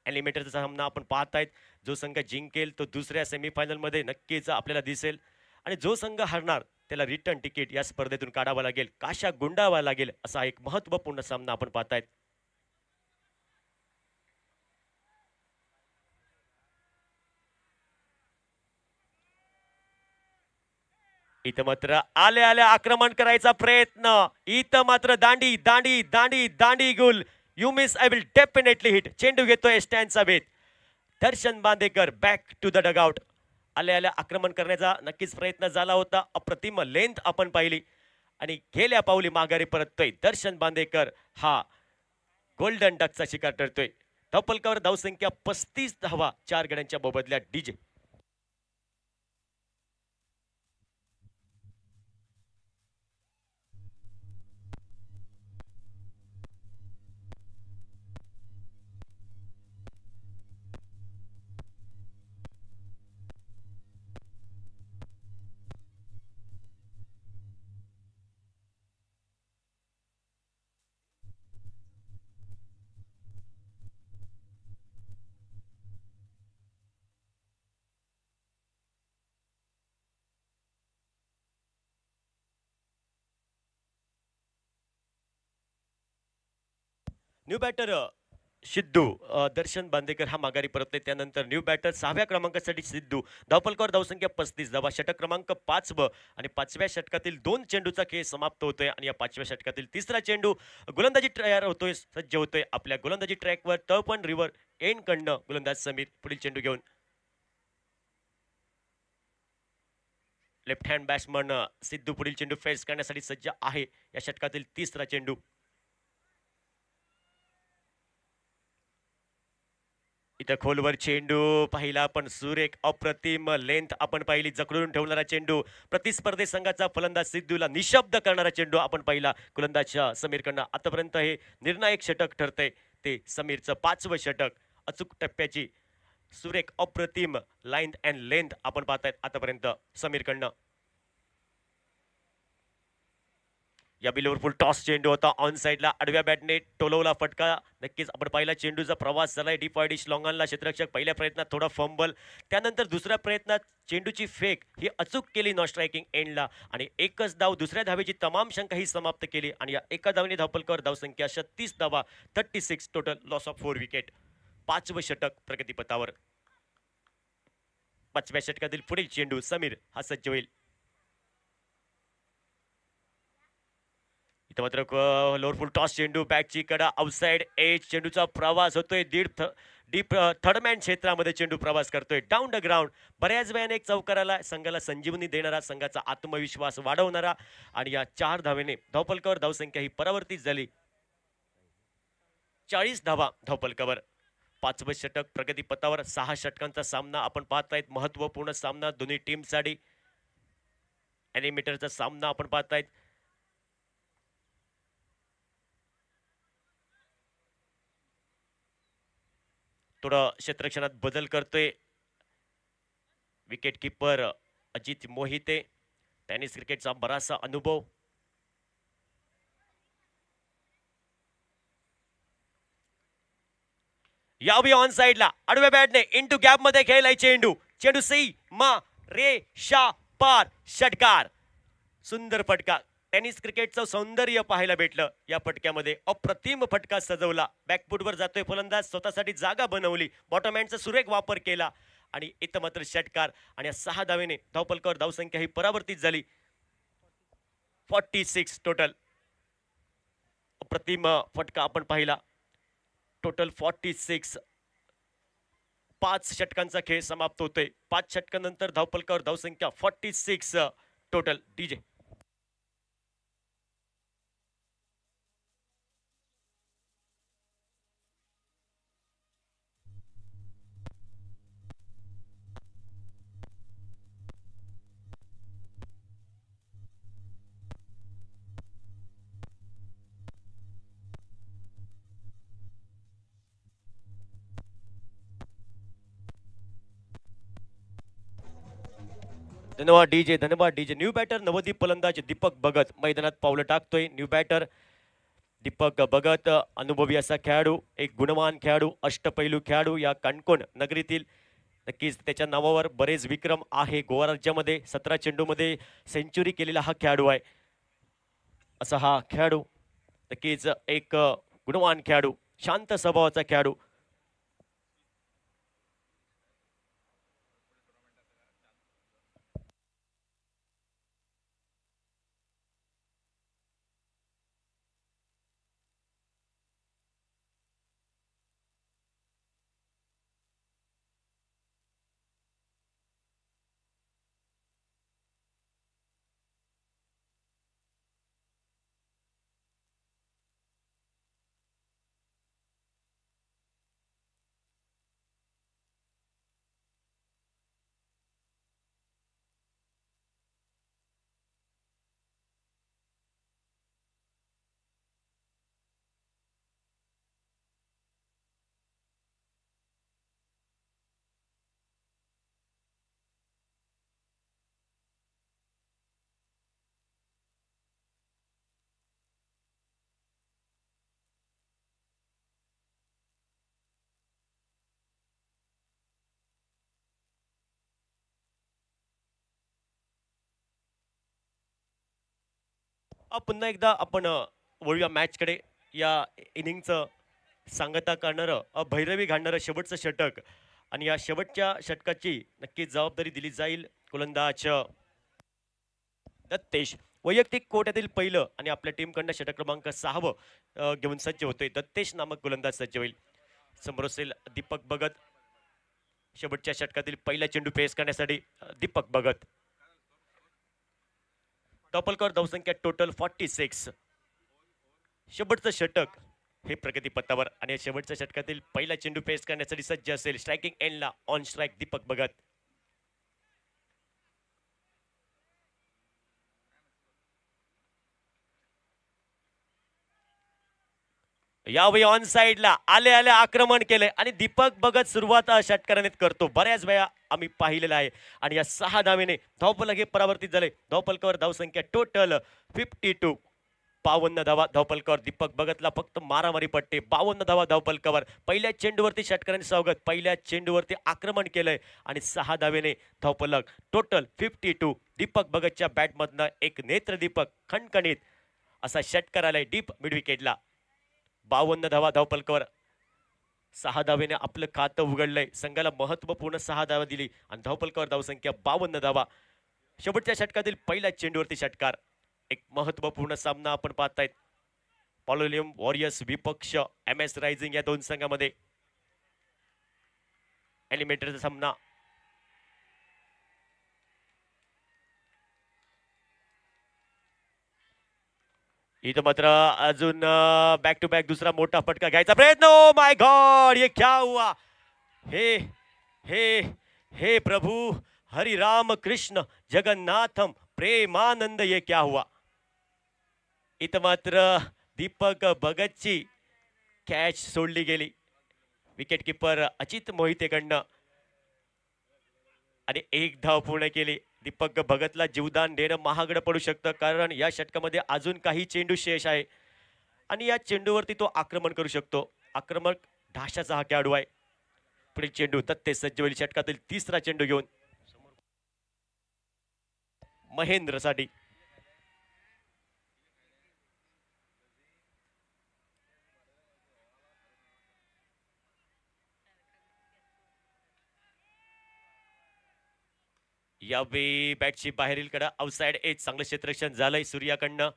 एलिमिनेटरचा सामना आपण पाहतायत. जो संघ जिंकेल तो दुसऱ्या सेमीफायनल मध्ये नक्कीच आपल्याला दिसेल आणि जो संघ हरणार त्याला रिटर्न तिकीट या स्पर्धेतून काढावं लागेल, काशा गुंडावा लागेल. असा एक महत्वपूर्ण सामना आपण पाहतायत. इथं मात्र आले आक्रमण करायचा प्रयत्न. इथं मात्र दांडी दांडी दांडी दांडी गुल. You miss I will definitely hit. चेंडू घेतोय स्टँडचा वेध. Darshan Bandekar back to the dugout. आले आक्रमण करण्याचा नक्कीच प्रयत्न झाला होता. अप्रतिम लेंथ आपण पाहिली आणि गेल्या पावली माघारी परततोय. दर्शन बांदेकर हा गोल्डन डकचा शिकार ठरतोय. धावफलकावर धावसंख्या 35 धावा 4 गड्यांच्या मोबदल्यात. डीजे न्यू बॅटर सिद्धू दर्शन बांदेकर हा माघारी परतले. त्यानंतर न्यू बॅटर 6व्या क्रमांकासाठी सिद्धू. धावफलकावर धावसंख्या 35 धावा. षटक क्रमांक 5 आणि 5व्या षटकातील 2 चेंडूचा खेळ समाप्त होतोय आणि या 5व्या षटकातील तिसरा चेंडू गोलंदाजी तयार होतोय, सज्ज होतोय. आपल्या गोलंदाजी ट्रॅकवर टर्फ अँड रिव्हर एंड कडनं गोलंदाज समीर पुढील चेंडू घेऊन. लेफ्ट हँड बॅट्समन सिद्धू पुढील चेंडू फेस करण्यासाठी सज्ज आहे. या षटकातील तिसरा चेंडू. इथं खोलवर चेंडू पाहिला पण सुरेख अप्रतिम लेंथ आपण पाहिली. जखडून ठेवणारा चेंडू. प्रतिस्पर्धी संघाचा फलंदाज सिद्धूला निशब्द करणारा चेंडू आपण पाहिला गोलंदाज समीरकडनं. आतापर्यंत हे निर्णायक षटक ठरतंय. ते समीरचं 5वं षटक. अचूक टप्प्याची सुरेख अप्रतिम लाईन अँड लेंथ आपण पाहतायत आतापर्यंत समीरकडनं. या बिलवर फुल टॉस चेंडू होता ऑन साइडला. आडव्या बॅटने टोलवला फटका. नक्कीच आपण पाहिला चेंडूचा प्रवास झालाय. डीप वाईड डिश लॉंग ऑनला. क्षेत्ररक्षक पहिल्या प्रयत्नात थोडा फंबल. त्यानंतर दुसऱ्या प्रयत्नात चेंडूची फेक ही अचूक केली नॉन स्ट्रायकिंग एंडला आणि एकच धाव. दुसऱ्या धावेची तमाम शंका ही समाप्त केली आणि या एका धावेने धावफलकावर धावसंख्या 36 धावा. 36 टोटल. Loss of 4 wicket. 5वं षटक प्रगतीपथावर. 5व्या षटकातील पुढील चेंडू समीर हा सज्ज होईल. इथं मात्र लोअर फुल टॉस चेंडू. बॅटची कडा आउटसाइड एज. चेंडूचा प्रवास होतोय डीप थर्डमॅन क्षेत्रामध्ये चेंडू प्रवास करतोय. Down the ground. बऱ्याच वेळाने एक चौकाराला संघाला संजीवनी देणारा, संघाचा आत्मविश्वास वाढवणारा आणि या 4 धावेने धावफलकावर धावसंख्या ही परावर्तित झाली. 40 धावा धावफलकावर. 5वं षटक प्रगतीपथावर. 6 षटकांचा सामना आपण पाहतायत. महत्वपूर्ण सामना दोन्ही टीमसाठी. एनिमीटरचा सामना आपण पाहतायत. थोडं क्षेत्ररक्षणात बदल करतोय wicket keeper Ajit Mohite. Tennis क्रिकेटचा बराचसा अनुभव. यावी ऑन साइडला. आडव्या बॅटने इंटू गॅप मध्ये खेळलाय चेंडू. चेंडू सी मा रे शा पार. षटकार. सुंदर फटका. टेनिस क्रिकेटचं सौंदर्य पाहायला भेटलं या फटक्यामध्ये. अप्रतिम फटका सजवला. बॅकफुटवर जातोय फलंदाज. स्वतःसाठी जागा बनवली. बॉटम हँडचा सुरेख वापर केला आणि इथं मात्र षटकार आणि या 6 धावेने धावफलकावर धावसंख्या ही परावर्तित झाली. 46 टोटल. अप्रतिम फटका आपण पाहिला. टोटल 46. 5 षटकांचा खेळ समाप्त होतोय. 5 षटकानंतर धावफलकावर धावसंख्या 46 टोटल. डीजे. धन्यवाद डीजे. धन्यवाद डीजे. न्यू बॅटर नवदीप फलंदाज दीपक भगत मैदानात पावलं टाकतोय. न्यू बॅटर दीपक भगत अनुभवी असा खेळाडू, एक गुणवान खेळाडू, अष्टपैलू खेळाडू या काणकोण नगरीतील. नक्कीच त्याच्या नावावर बरेच विक्रम आहे. गोवा राज्यामध्ये 17 चेंडूमध्ये सेंचुरी केलेला हा खेळाडू आहे. असा हा खेळाडू नक्कीच एक गुणवान खेळाडू, शांत स्वभावाचा खेळाडू. पुन्हा एकदा आपण वळूया मॅचकडे. या इनिंगचं सांगता करणारं भैरवी घालणारं शेवटचं षटक आणि या शेवटच्या षटकाची नक्कीच जबाबदारी दिली जाईल गोलंदाज दत्तेश. वैयक्तिक कोट्यातील पहिलं आणि आपल्या टीमकडनं षटक क्रमांक 6 घेऊन सज्ज होतोय. दत्तेश नामक गोलंदाज सज्ज होईल. समोर असेल दीपक भगत. शेवटच्या षटकातील पहिला चेंडू पेस करण्यासाठी दीपक भगत. टॉपलकर धावसंख्या टोटल 46. शेवटचं षटक हे प्रगती पथावर आणि शेवटच्या षटकातील पहिला चेंडू पेस करण्यासाठी सज्ज असेल. स्ट्रायकिंग एंडला ऑन स्ट्राइक दीपक भगत. यावेळी ऑन साइडला आले आले आक्रमण केले आणि दीपक भगत सुरुवात षटकाराने करतो. बऱ्याच वेळा आम्ही पाहिलेलं आहे आणि या 6 धावेने धावफलक हे परावर्तित झाले. धावफलकावर धावसंख्या टोटल 52. 52 धावा धावफलकावर. दीपक भगतला फक्त मारामारी पडते. 52 धावा धावफलकावर. पहिल्या चेंडूवरती षटकाराने स्वागत. पहिल्या चेंडूवरती आक्रमण केलंय आणि 6 धावेने धावफलक टोटल 52. दीपक भगतच्या बॅटमधनं एक नेत्र दीपक खणखणीत असा षटकार आलाय डीप मिड विकेटला. 52 धावा धावफलकावर. 6 धावेने आपलं खातं उघडलंय. संघाला महत्वपूर्ण 6 धावा दिली आणि धावफलकावर धावसंख्या 52 धावा. शेवटच्या षटकातील पहिल्या चेंडूवरती षटकार. एक महत्वपूर्ण सामना आपण पाहतायत. पॉलोलियम वॉरियर्स विपक्ष MS रायझिंग या दोन संघामध्ये एलिमिनेटरचा सामना. इथं मात्र अजून बॅक टू बॅक दुसरा मोठा फटका घ्यायचा प्रयत्न. ओ माय गॉड, ये क्या हुआ? हे हे हे प्रभु हरि राम कृष्ण जगन्नाथम प्रेमानंद, ये क्या हुआ? इथं मात्र दीपक भगतची कॅच सोडली गेली विकेट किपर अजित मोहितेकडनं आणि एक धाव पूर्ण केली. दीपक भगतला जीवदान देणं महागडं पडू शकतं कारण या षटकामध्ये अजून काही चेंडू शेष आहे आणि या चेंडूवरती तो आक्रमण करू शकतो. आक्रमक ढाशाचा हा खेळाडू आहे. पुढील चेंडू दत्ते सज्ज होईल. षटकातील तिसरा चेंडू घेऊन महेंद्रसाठी. यावेळी बॅटची बाहेरील कडा आउटसाइड एज. चांगलं क्षेत्ररक्षण झालंय सूर्याकडनं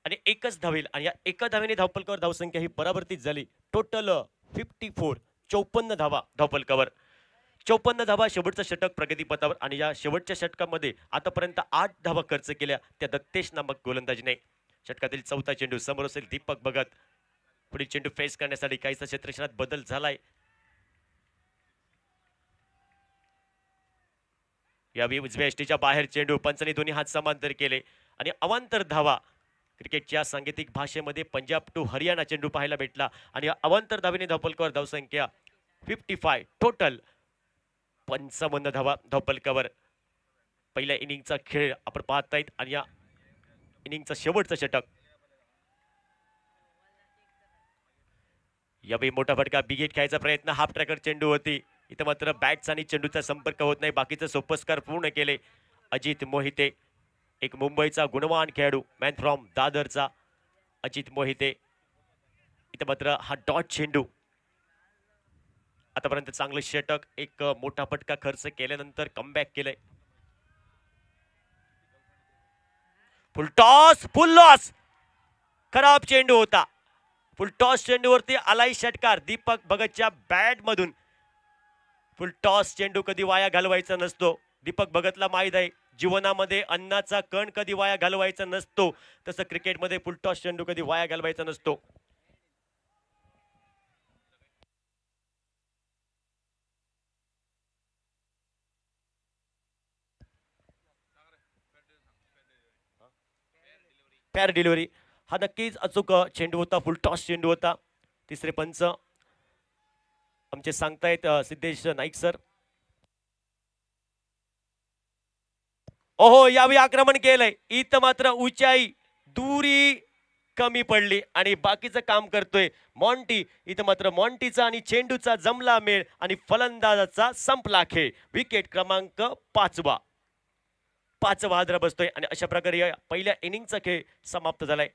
आणि एकच धावेल आणि या एका धावेने धावफलकावर धावसंख्या ही परावर्तित झाली. टोटल 54. 54 धावा धावफलकावर. 54 धावा. शेवटचं षटक प्रगती पथावर आणि या शेवटच्या षटकामध्ये आतापर्यंत 8 धावा खर्च केल्या त्या दत्तेश नामक गोलंदाजीने. षटकातील चौथा चेंडू. समोर असेल दीपक भगत. पुढील चेंडू फेस करण्यासाठी काहीसा क्षेत्ररक्षणात बदल झालाय. यावेळी उजव्या यष्टीच्या बाहेर चेंडू. पंचांनी दोन्ही हात समांतर केले आणि अवांतर धावा. क्रिकेटच्या सांकेतिक भाषेमध्ये पंजाब टू हरियाणा चेंडू पाहायला भेटला आणि या अवांतर धावेने धावफलकावर धावसंख्या 55. टोटल 55 धावा धावफलकावर. पहिल्या इनिंगचा खेळ आपण पाहतायत आणि या इनिंगचं शेवटचं षटक. यावेळी मोठा फटका बिगेट खेळायचा प्रयत्न. हाफ ट्रॅकर चेंडू होती. इथं मात्र बॅट्स आणि चेंडूचा संपर्क होत नाही. बाकीचं सोपस्कार पूर्ण केले अजित मोहिते. एक मुंबईचा गुणवान खेळाडू. मॅन फ्रॉम दादरचा अजित मोहिते. इथं मात्र हा डॉट चेंडू. आतापर्यंत चांगलं षटक. एक मोठा फटका खर्च केल्यानंतर कमबॅक केलंय. फुल टॉस. फुल लॉस. खराब चेंडू होता. फुल टॉस चेंडूवरती आलाय षटकार दीपक भगतच्या बॅट मधून. फुल टॉस चेंडू कधी वाया घालवायचा नसतो. दीपक भगतला माहीत आहे जीवनामध्ये अन्नाचा कण कधी वाया घालवायचा नसतो. तसं क्रिकेटमध्ये फुल टॉस चेंडू कधी वाया घालवायचा नसतो. पॅर डिलिव्हरी हा नक्कीच अचूक चेंडू होता. फुल टॉस चेंडू होता. तिसरे पंच आमचे सांगतायत सिद्धेश नाईक सर. ओहो, यावेळी आक्रमण केलंय. इथं मात्र उंचाई दुरी कमी पडली आणि बाकीचं काम करतोय मॉन्टी. इथं मात्र मॉन्टीचा आणि चेंडूचा जमला मेळ आणि फलंदाजाचा संपला खेळ. विकेट क्रमांक 5वा हादरा बसतोय आणि अशा प्रकारे पहिल्या इनिंगचा खेळ समाप्त झालाय.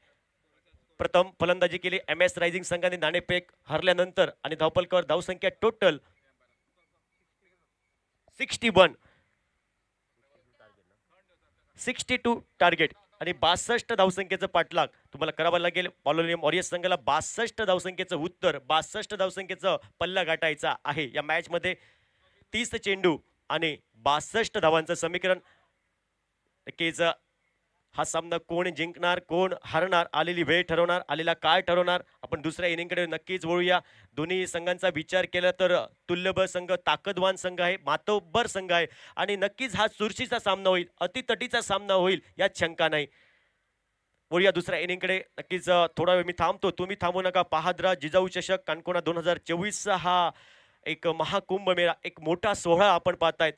प्रथम फलंदाजी केली MS रायझिंग संघाने नाणेफेक हरल्यानंतर आणि धावफलकावर धावसंख्या टोटल 62 टार्गेट आणि 62 धावसंख्येचं पाठलाग तुम्हाला करावं लागेल. पॉलोनियम वॉरियर्स संघाला 62 धावसंख्येचं उत्तर 62 धावसंख्येचं पल्ला गाठायचा आहे. या मॅच मध्ये 30 चेंडू आणि 62 धावांचं समीकरण. नक्कीच हा सामना कोण जिंकणार कोण हरणार आलेली वेळ ठरवणार, आलेला काळ ठरवणार. आपण दुसऱ्या इनिंगकडे नक्कीच वळूया. दोन्ही संघांचा विचार केला तर तुल्यबळ संघ ताकदवान संघ आहे, मातोबर संघ आहे आणि नक्कीच हा चुरशीचा सामना होईल, अतितटीचा सामना होईल यात शंका नाही. वळूया दुसऱ्या इनिंगकडे. नक्कीच थोडा वेळ मी थांबतो, तुम्ही थांबू नका. पाहत राहा जिजाऊ चषक कानकोणा 2024 हा एक महाकुंभ मेळा, एक मोठा सोहळा आपण पाहतायत.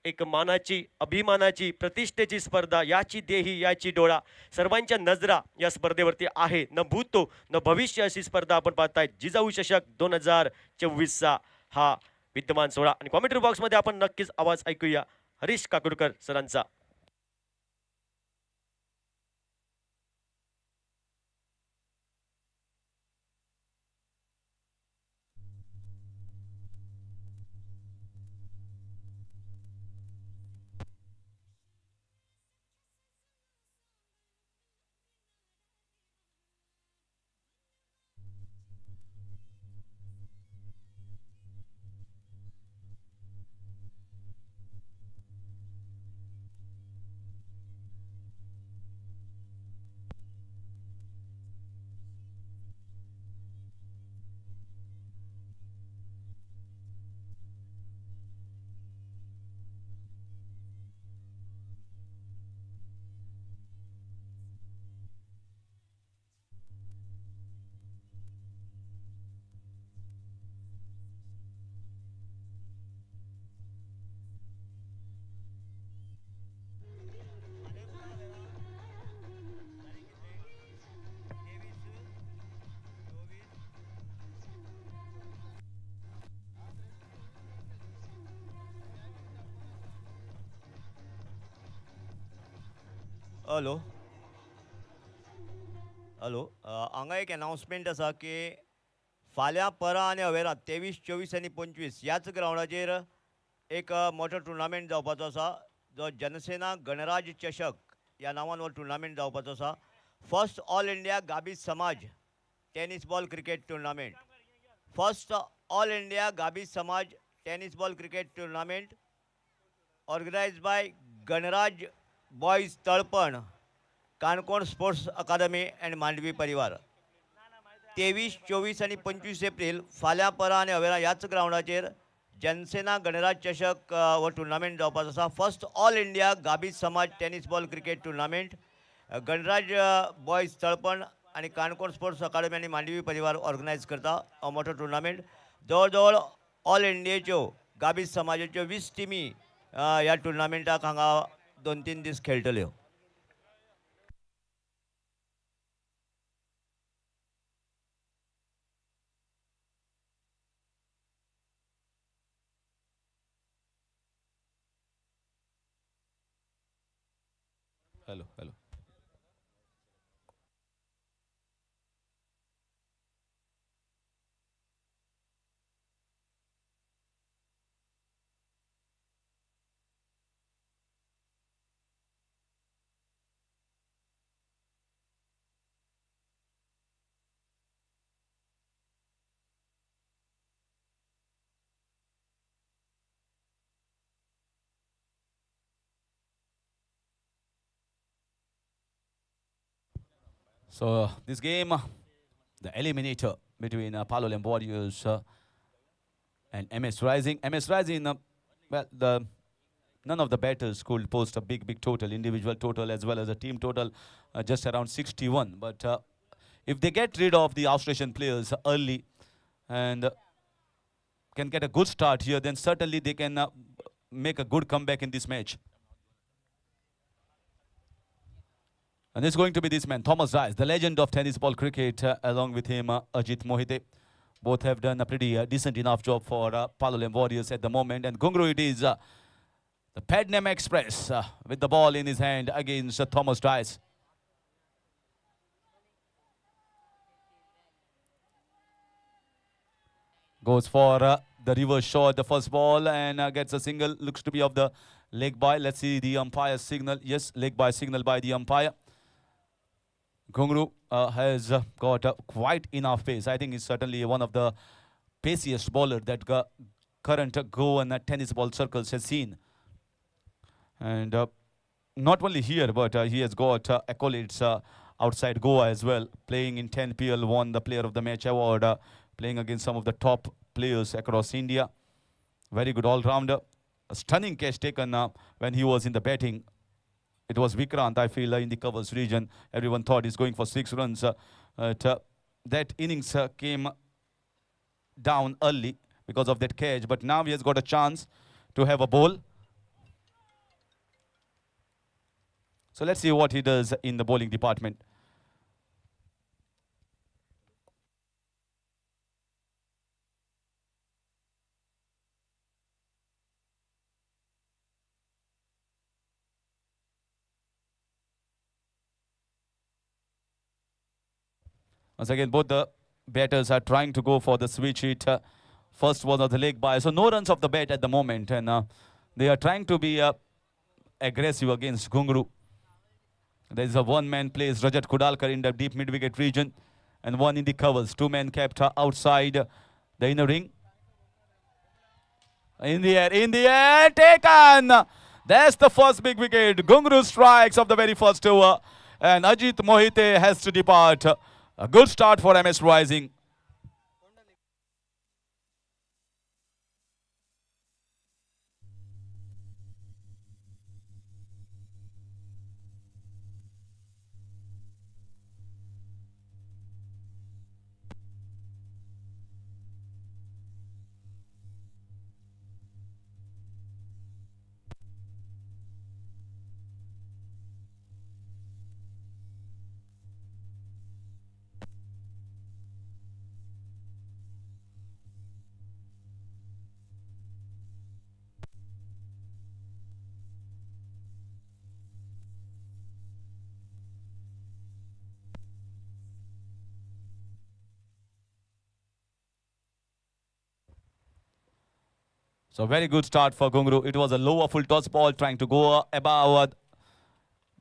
एक मानाची, अभिमानाची, प्रतिष्ठेची स्पर्धा, याची देही याची डोळा, सर्वांच्या नजरा या स्पर्धेवरती आहे. न भूतो न भविष्य अशी स्पर्धा आपण पाहताय. जिजाऊ चषक 2024 हा विद्यमान सोहळा. आणि कॉमेंट्री बॉक्स मध्ये आपण नक्कीच आवाज ऐकूया हरीश काकुडकर सरांचा. हॅलो हॅलो हांगा एक अनाउन्समेंट आसा की फाल्यां परां आनी अवेरा 23, 24 आनी 25 ह्याच ग्रावंडाचेर एक मोठो टुर्नामेंट जावपाचो आसा, जो जनसेना गणराज चषक ह्या नांवान हो टुर्नामेंट जावपाचो आसा. First all India Gabij Samaj tennis ball cricket tournament. First all India Gabij Samaj tennis ball cricket tournament organised by Ganraj boys Talpan, Canacona sports academy and Mandvi Parivar. 23, 24 आनी 25 एप्रील फाल्यां परां आनी अवेरा ह्याच ग्रावंडाचेर जनसेना गणराज चषक हो टुर्नामेंट जावपाचो आसा. First all India Gabij Samaj tennis ball cricket tournament Ganraj boys Talpan आनी काणकोण स्पोर्ट्स अकादमी आनी मांडवी परिवार ऑर्गनायज करता हो मोठो टुर्नामेंट. जवळ जवळ ऑल इंडियेच्यो गाबीज समाजाच्यो 20 टिमी ह्या टुर्नामेंटाक हांगा 2-3 दीस खेळटल्यो. Hello. So this game, the eliminator between Palolem Warriors and MS Rising. MS Rising, well, none of the batters could post a big total, individual total as well as a team total, just around 61. But if they get rid of the Australian players early and can get a good start here, then certainly they can make a good comeback in this match. And it's going to be this man, Thomas Rice, the legend of tennis ball cricket, along with him, Ajit Mohite. Both have done a pretty decent enough job for Palolem Warriors at the moment. And Gungru it is, the Padnam Express with the ball in his hand against Thomas Rice. Goes for the reverse shot, the first ball, and gets a single. Looks to be of the leg by. Let's see the umpire signal. Yes, leg by signal by the umpire. Ghungroo has got quite enough pace. I think he's certainly one of the paciest bowler that current Goan tennis ball circles has seen. And not only here, but he has got accolades outside Goa as well. Playing in 10 PL, won the Player of the Match award, playing against some of the top players across India. Very good all-rounder. A stunning catch taken when he was in the batting. It was Vikrant, I feel, in the covers region. Everyone thought he's going for 6 runs. That innings came down early because of that catch. But now he has got a chance to have a bowl. So let's see what he does in the bowling department. Once again, both the batters are trying to go for the switch hit. First was of the leg by. So no runs off the bat at the moment. And they are trying to be aggressive against Ghungroo. There is a one-man plays Rajat Kudalkar in the deep mid-wicket region. And one in the covers. 2 men kept outside the inner ring. In the air, taken! That's the first big wicket. Ghungroo strikes of the very first over. And Ajit Mohite has to depart. A good start for MS Rising. So very good start for Ghungroo. It was a lower full toss ball trying to go above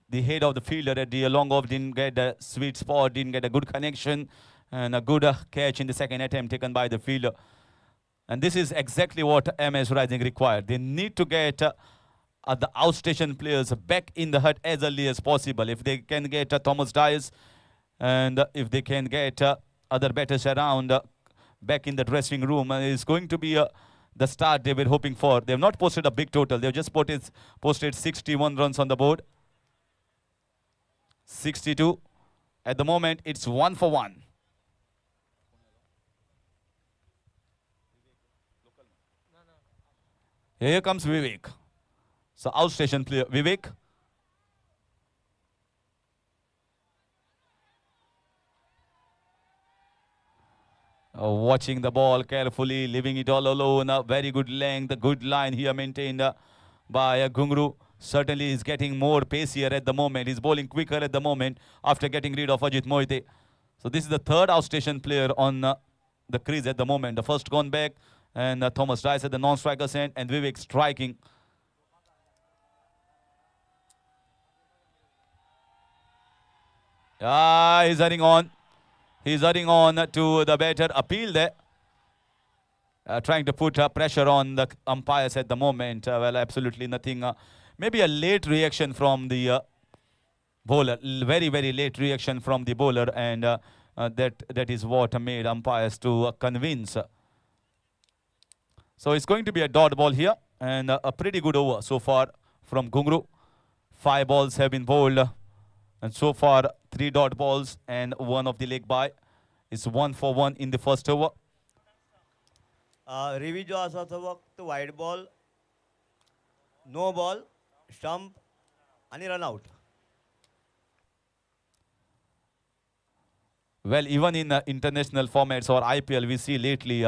the head of the fielder at the long off. Didn't get a sweet spot, didn't get a good connection. And a good catch in the second attempt taken by the fielder. And this is exactly what MS Rising required. They need to get the outstation players back in the hut as early as possible. If they can get Thomas Dias and if they can get other batters around back in the dressing room, it's going to be the start they were hoping for. They have not posted a big total. They have just posted 61 runs on the board. 62. At the moment, it's 1 for 1. Here comes Vivek. So outstation player, Vivek. Watching the ball carefully, leaving it all alone. A very good length, a good line here maintained by Ghungroo. Certainly is getting more pacier at the moment. He's bowling quicker at the moment after getting rid of Ajit Mohite. So this is the third outstation player on the crease at the moment. The first gone back, and Thomas Dias at the non-striker's end, and Vivek striking. He's running on. He's running on to the batter. Appeal there. Trying to put pressure on the umpires at the moment. Well, absolutely nothing. Maybe a late reaction from the bowler. Very, very late reaction from the bowler. And that is what made umpires to convince. So it's going to be a dot ball here. And a pretty good over so far from Ghungroo. 5 balls have been bowled. And so far, 3 dot balls and 1 of the leg by. It's 1 for 1 in the first over. रिव्ही जो असा तो फक्त वाईट ball, no ball, stump आणि run out. Well, even in international formats or IPL, we see lately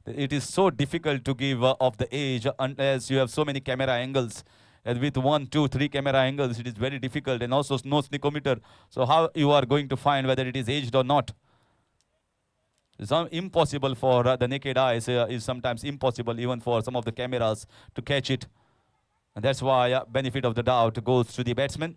it is so difficult to give of the age unless you have so many camera angles. And with 1, 2, 3 camera angles, it is very difficult, and also no sneakometer. So how you are going to find whether it is aged or not? It's impossible for the naked eyes. Is sometimes impossible even for some of the cameras to catch it. And that's why benefit of the doubt goes to the batsman.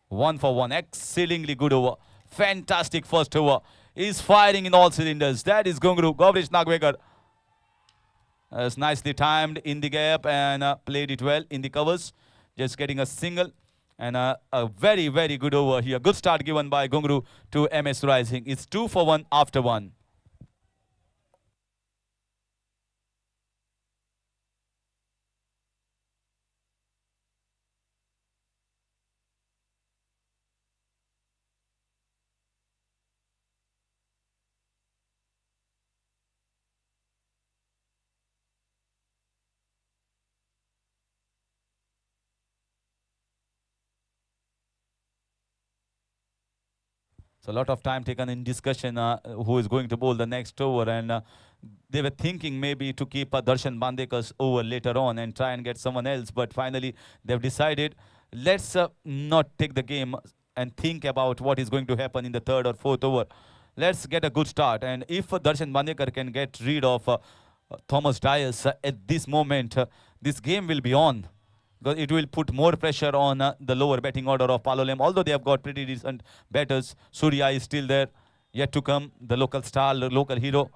1 for 1. Exceedingly good over. Fantastic first over. He's firing in all cylinders. That is Gungru. Gavrish Nagwekar has nicely timed in the gap and played it well in the covers. Just getting a single. And a very, very good over here. Good start given by Gungru to MS Rising. It's 2 for 1 after 1. So a lot of time taken in discussion who is going to bowl the next over, and they were thinking maybe to keep Darshan Bandekar's over later on and try and get someone else, but finally they've decided let's not take the game and think about what is going to happen in the third or fourth over. Let's get a good start, and if Darshan Bandekar can get rid of Thomas Dias at this moment, this game will be on. Because it will put more pressure on the lower batting order of Palolem. Although they have got pretty decent batters, Surya is still there, yet to come, the local star, the local hero.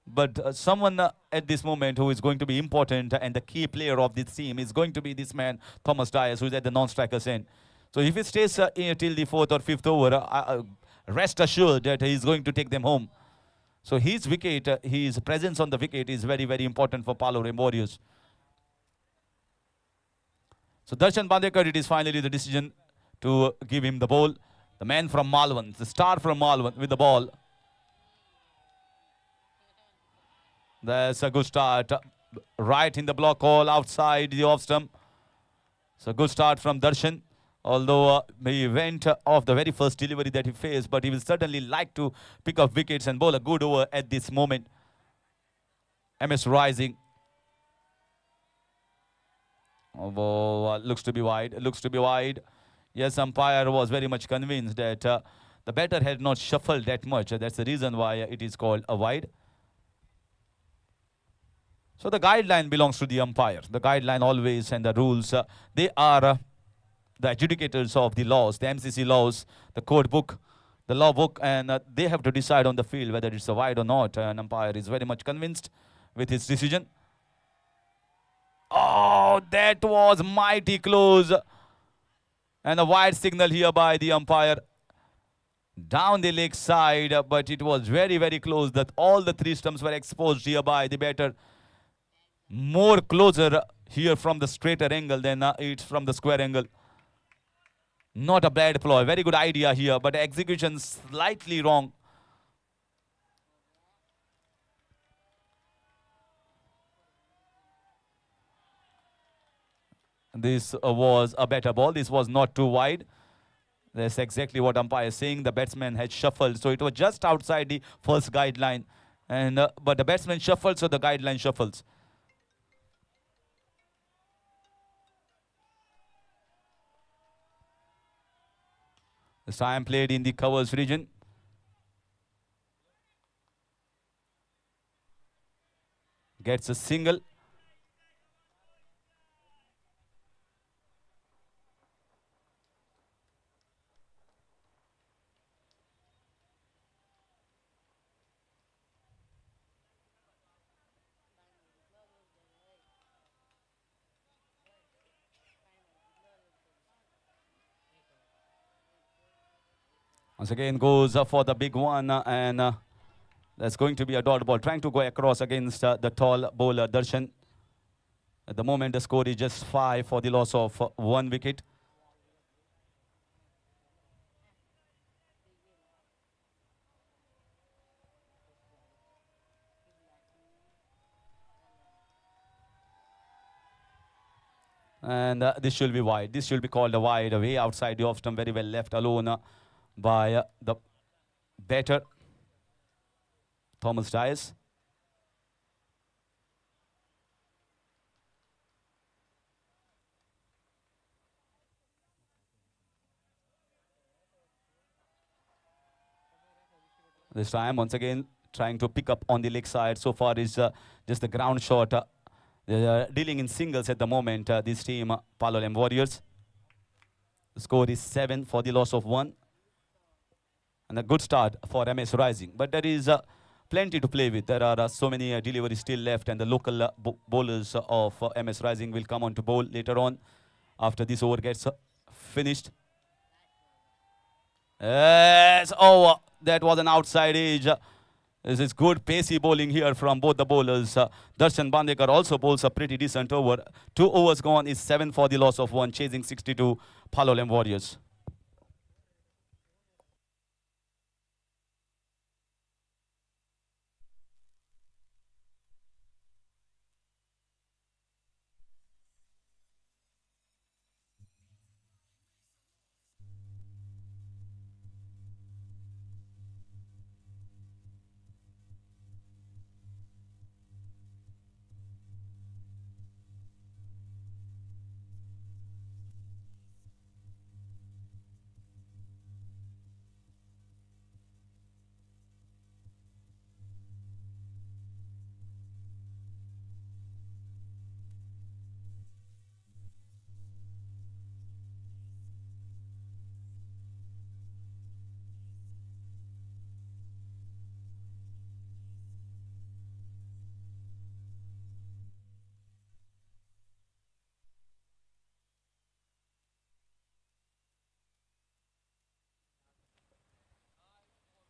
But someone at this moment who is going to be important and the key player of this team is going to be this man, Thomas Dias, who is at the non-striker's end. So if he stays till the fourth or fifth over, rest assured that he is going to take them home. So his wicket, his presence on the wicket is very, very important for Palolem Warriors. So Darshan Bandekar, it is finally the decision to give him the ball. The man from Malvan, the star from Malvan with the ball. That's a good start. Right in the block hole outside the off stump. So good start from Darshan. Although he went off the very first delivery that he faced, but he will certainly like to pick up wickets and bowl a good over at this moment. MS Rising. Oh, looks to be wide. Looks to be wide. Yes, umpire was very much convinced that the batter had not shuffled that much. That's the reason why it is called a wide. So the guideline belongs to the umpire. The guideline always and the rules, they are the adjudicators of the laws, the MCC laws, the code book, the law book, and they have to decide on the field whether it's a wide or not. An umpire is very much convinced with his decision. Oh, that was mighty close. And a wide signal here by the umpire. Down the leg side, but it was very, very close that all the three stumps were exposed here by the batter. More closer here from the straighter angle than it's from the square angle. Not a bad ploy. Very good idea here, but execution slightly wrong. This was a better ball. This was not too wide. That's exactly what umpire is saying. The batsman had shuffled, so it was just outside the first guideline. And but the batsman shuffled, so the guideline shuffles. This time played in the covers region. Gets a single. Once again goes for the big one, and that's going to be a dot ball. Trying to go across against the tall bowler Darshan. At the moment the score is just 5 for the loss of 1 wicket. And this should be wide. This should be called a wide, away outside the off stump, very well left alone by the batter, Thomas Dias. This time, once again, trying to pick up on the leg side. So far is just the ground shot. They are dealing in singles at the moment, this team, Palolem Warriors. The score is 7 for the loss of 1. And a good start for MS Rising. But there is plenty to play with. There are so many deliveries still left, and the local bowlers of MS Rising will come on to bowl later on after this over gets finished. Yes, oh, that was an outside edge. This is good pacey bowling here from both the bowlers. Darshan Bandekar also bowls a pretty decent over. 2 overs gone is 7 for the loss of 1, chasing 62 Palolem Warriors.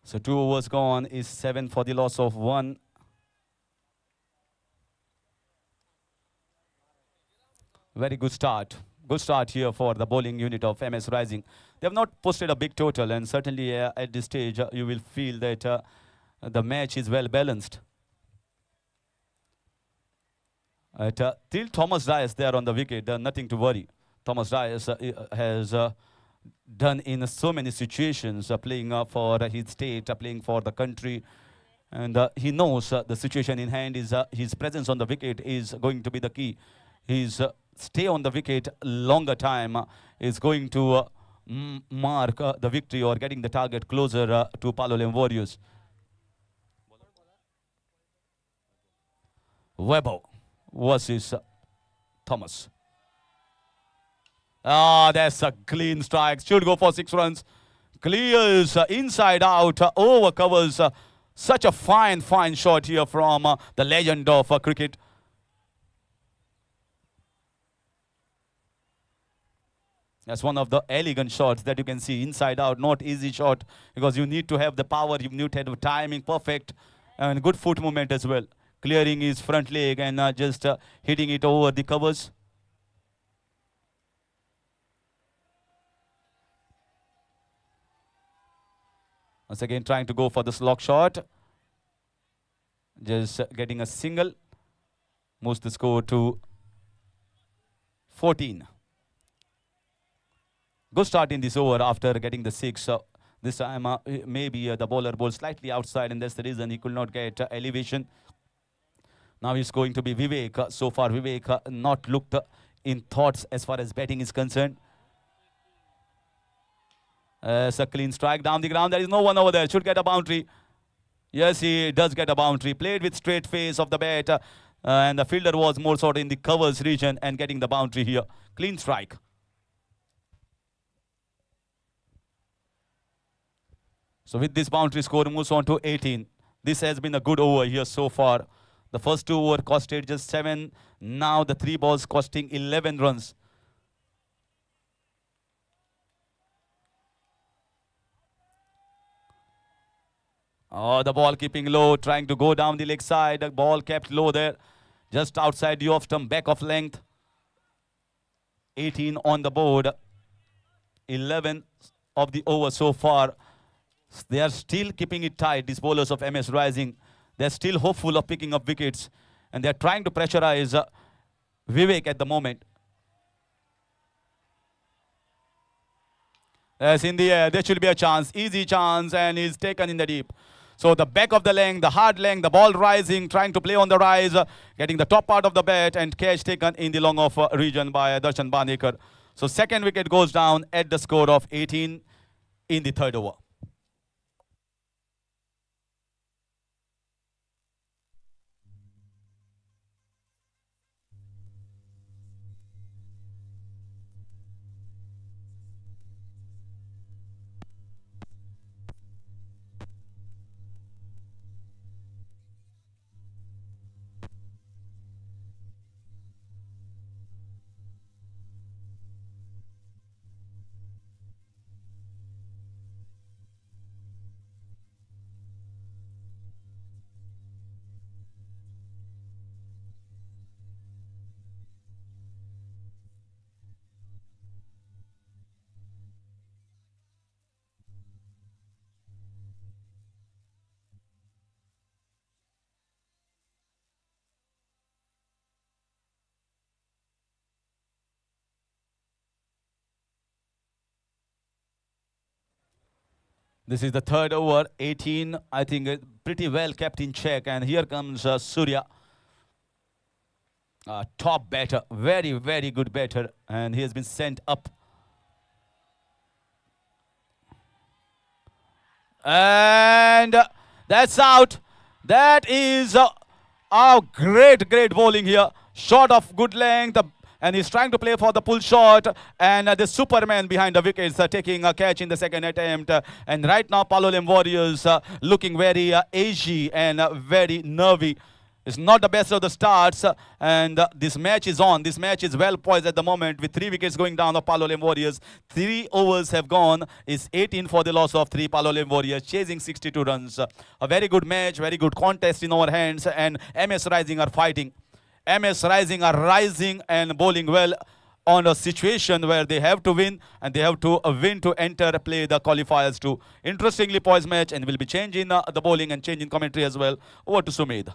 So 2 overs gone is 7 for the loss of 1. Very good start. Good start here for the bowling unit of MS Rising. They have not posted a big total, and certainly at this stage you will feel that the match is well balanced. Till Thomas Dias there on the wicket, nothing to worry. Thomas Dias has done in so many situations, playing for his state, playing for the country, and he knows the situation in hand is his presence on the wicket is going to be the key. His stay on the wicket longer time is going to mark the victory or getting the target closer to Palolem Warriors. Webber versus Thomas. Ah, that's a clean strike. Should go for 6 runs. Clears inside out, over covers. Such a fine shot here from the legend of cricket. That's one of the elegant shots that you can see inside out. Not easy shot because you need to have the power, you need to have the timing perfect, and good foot movement as well. Clearing his front leg and just hitting it over the covers. Once again trying to go for the slog shot. Just getting a single. Moves the score to 14. Good start in this over after getting the 6. This time maybe the bowler bowled slightly outside, and that's the reason he could not get elevation. Now it's going to be Vivek. So far Vivek not looked in thoughts as far as batting is concerned. It's a clean strike down the ground. There is no one over there. Should get a boundary. Yes, he does get a boundary. Played with straight face of the bat. And the fielder was more sort of in the covers region and getting the boundary here. Clean strike. So with this boundary, score moves on to 18. This has been a good over here so far. The first 2 overs costed just 7. Now the 3 balls costing 11 runs. Oh, the ball keeping low, trying to go down the leg side. The ball kept low there, just outside the off stump, back of length. 18 on the board. 11 of the over so far. They are still keeping it tight, these bowlers of MS Rising. They're still hopeful of picking up wickets. And they're trying to pressurize Vivek at the moment. As in the air, there should be a chance, easy chance, and he's taken in the deep. So the back of the length, the hard length, the ball rising, trying to play on the rise, getting the top part of the bat, and catch taken in the long off region by Darshan Bandekar. So second wicket goes down at the score of 18 in the 3rd over. This is the third over, 18. I think pretty well kept in check. And here comes Surya. Top batter, very, very good batter. And he has been sent up. And that's out. That is great, great bowling here. Shot of good length. And he's trying to play for the pull shot. And the Superman behind the wickets taking a catch in the second attempt. And right now, Palolem Warriors looking very edgy and very nervy. It's not the best of the starts. And this match is on. This match is well poised at the moment with 3 wickets going down of Palolem Warriors. 3 overs have gone. It's 18 for the loss of 3 Palolem Warriors, chasing 62 runs. A very good match, very good contest in our hands. And MS Rising are fighting. MS Rising are rising and bowling well on a situation where they have to win, and they have to win to enter play the qualifiers too. Interestingly poised match, and we'll be changing the bowling and changing commentary as well. Over to Sumedh.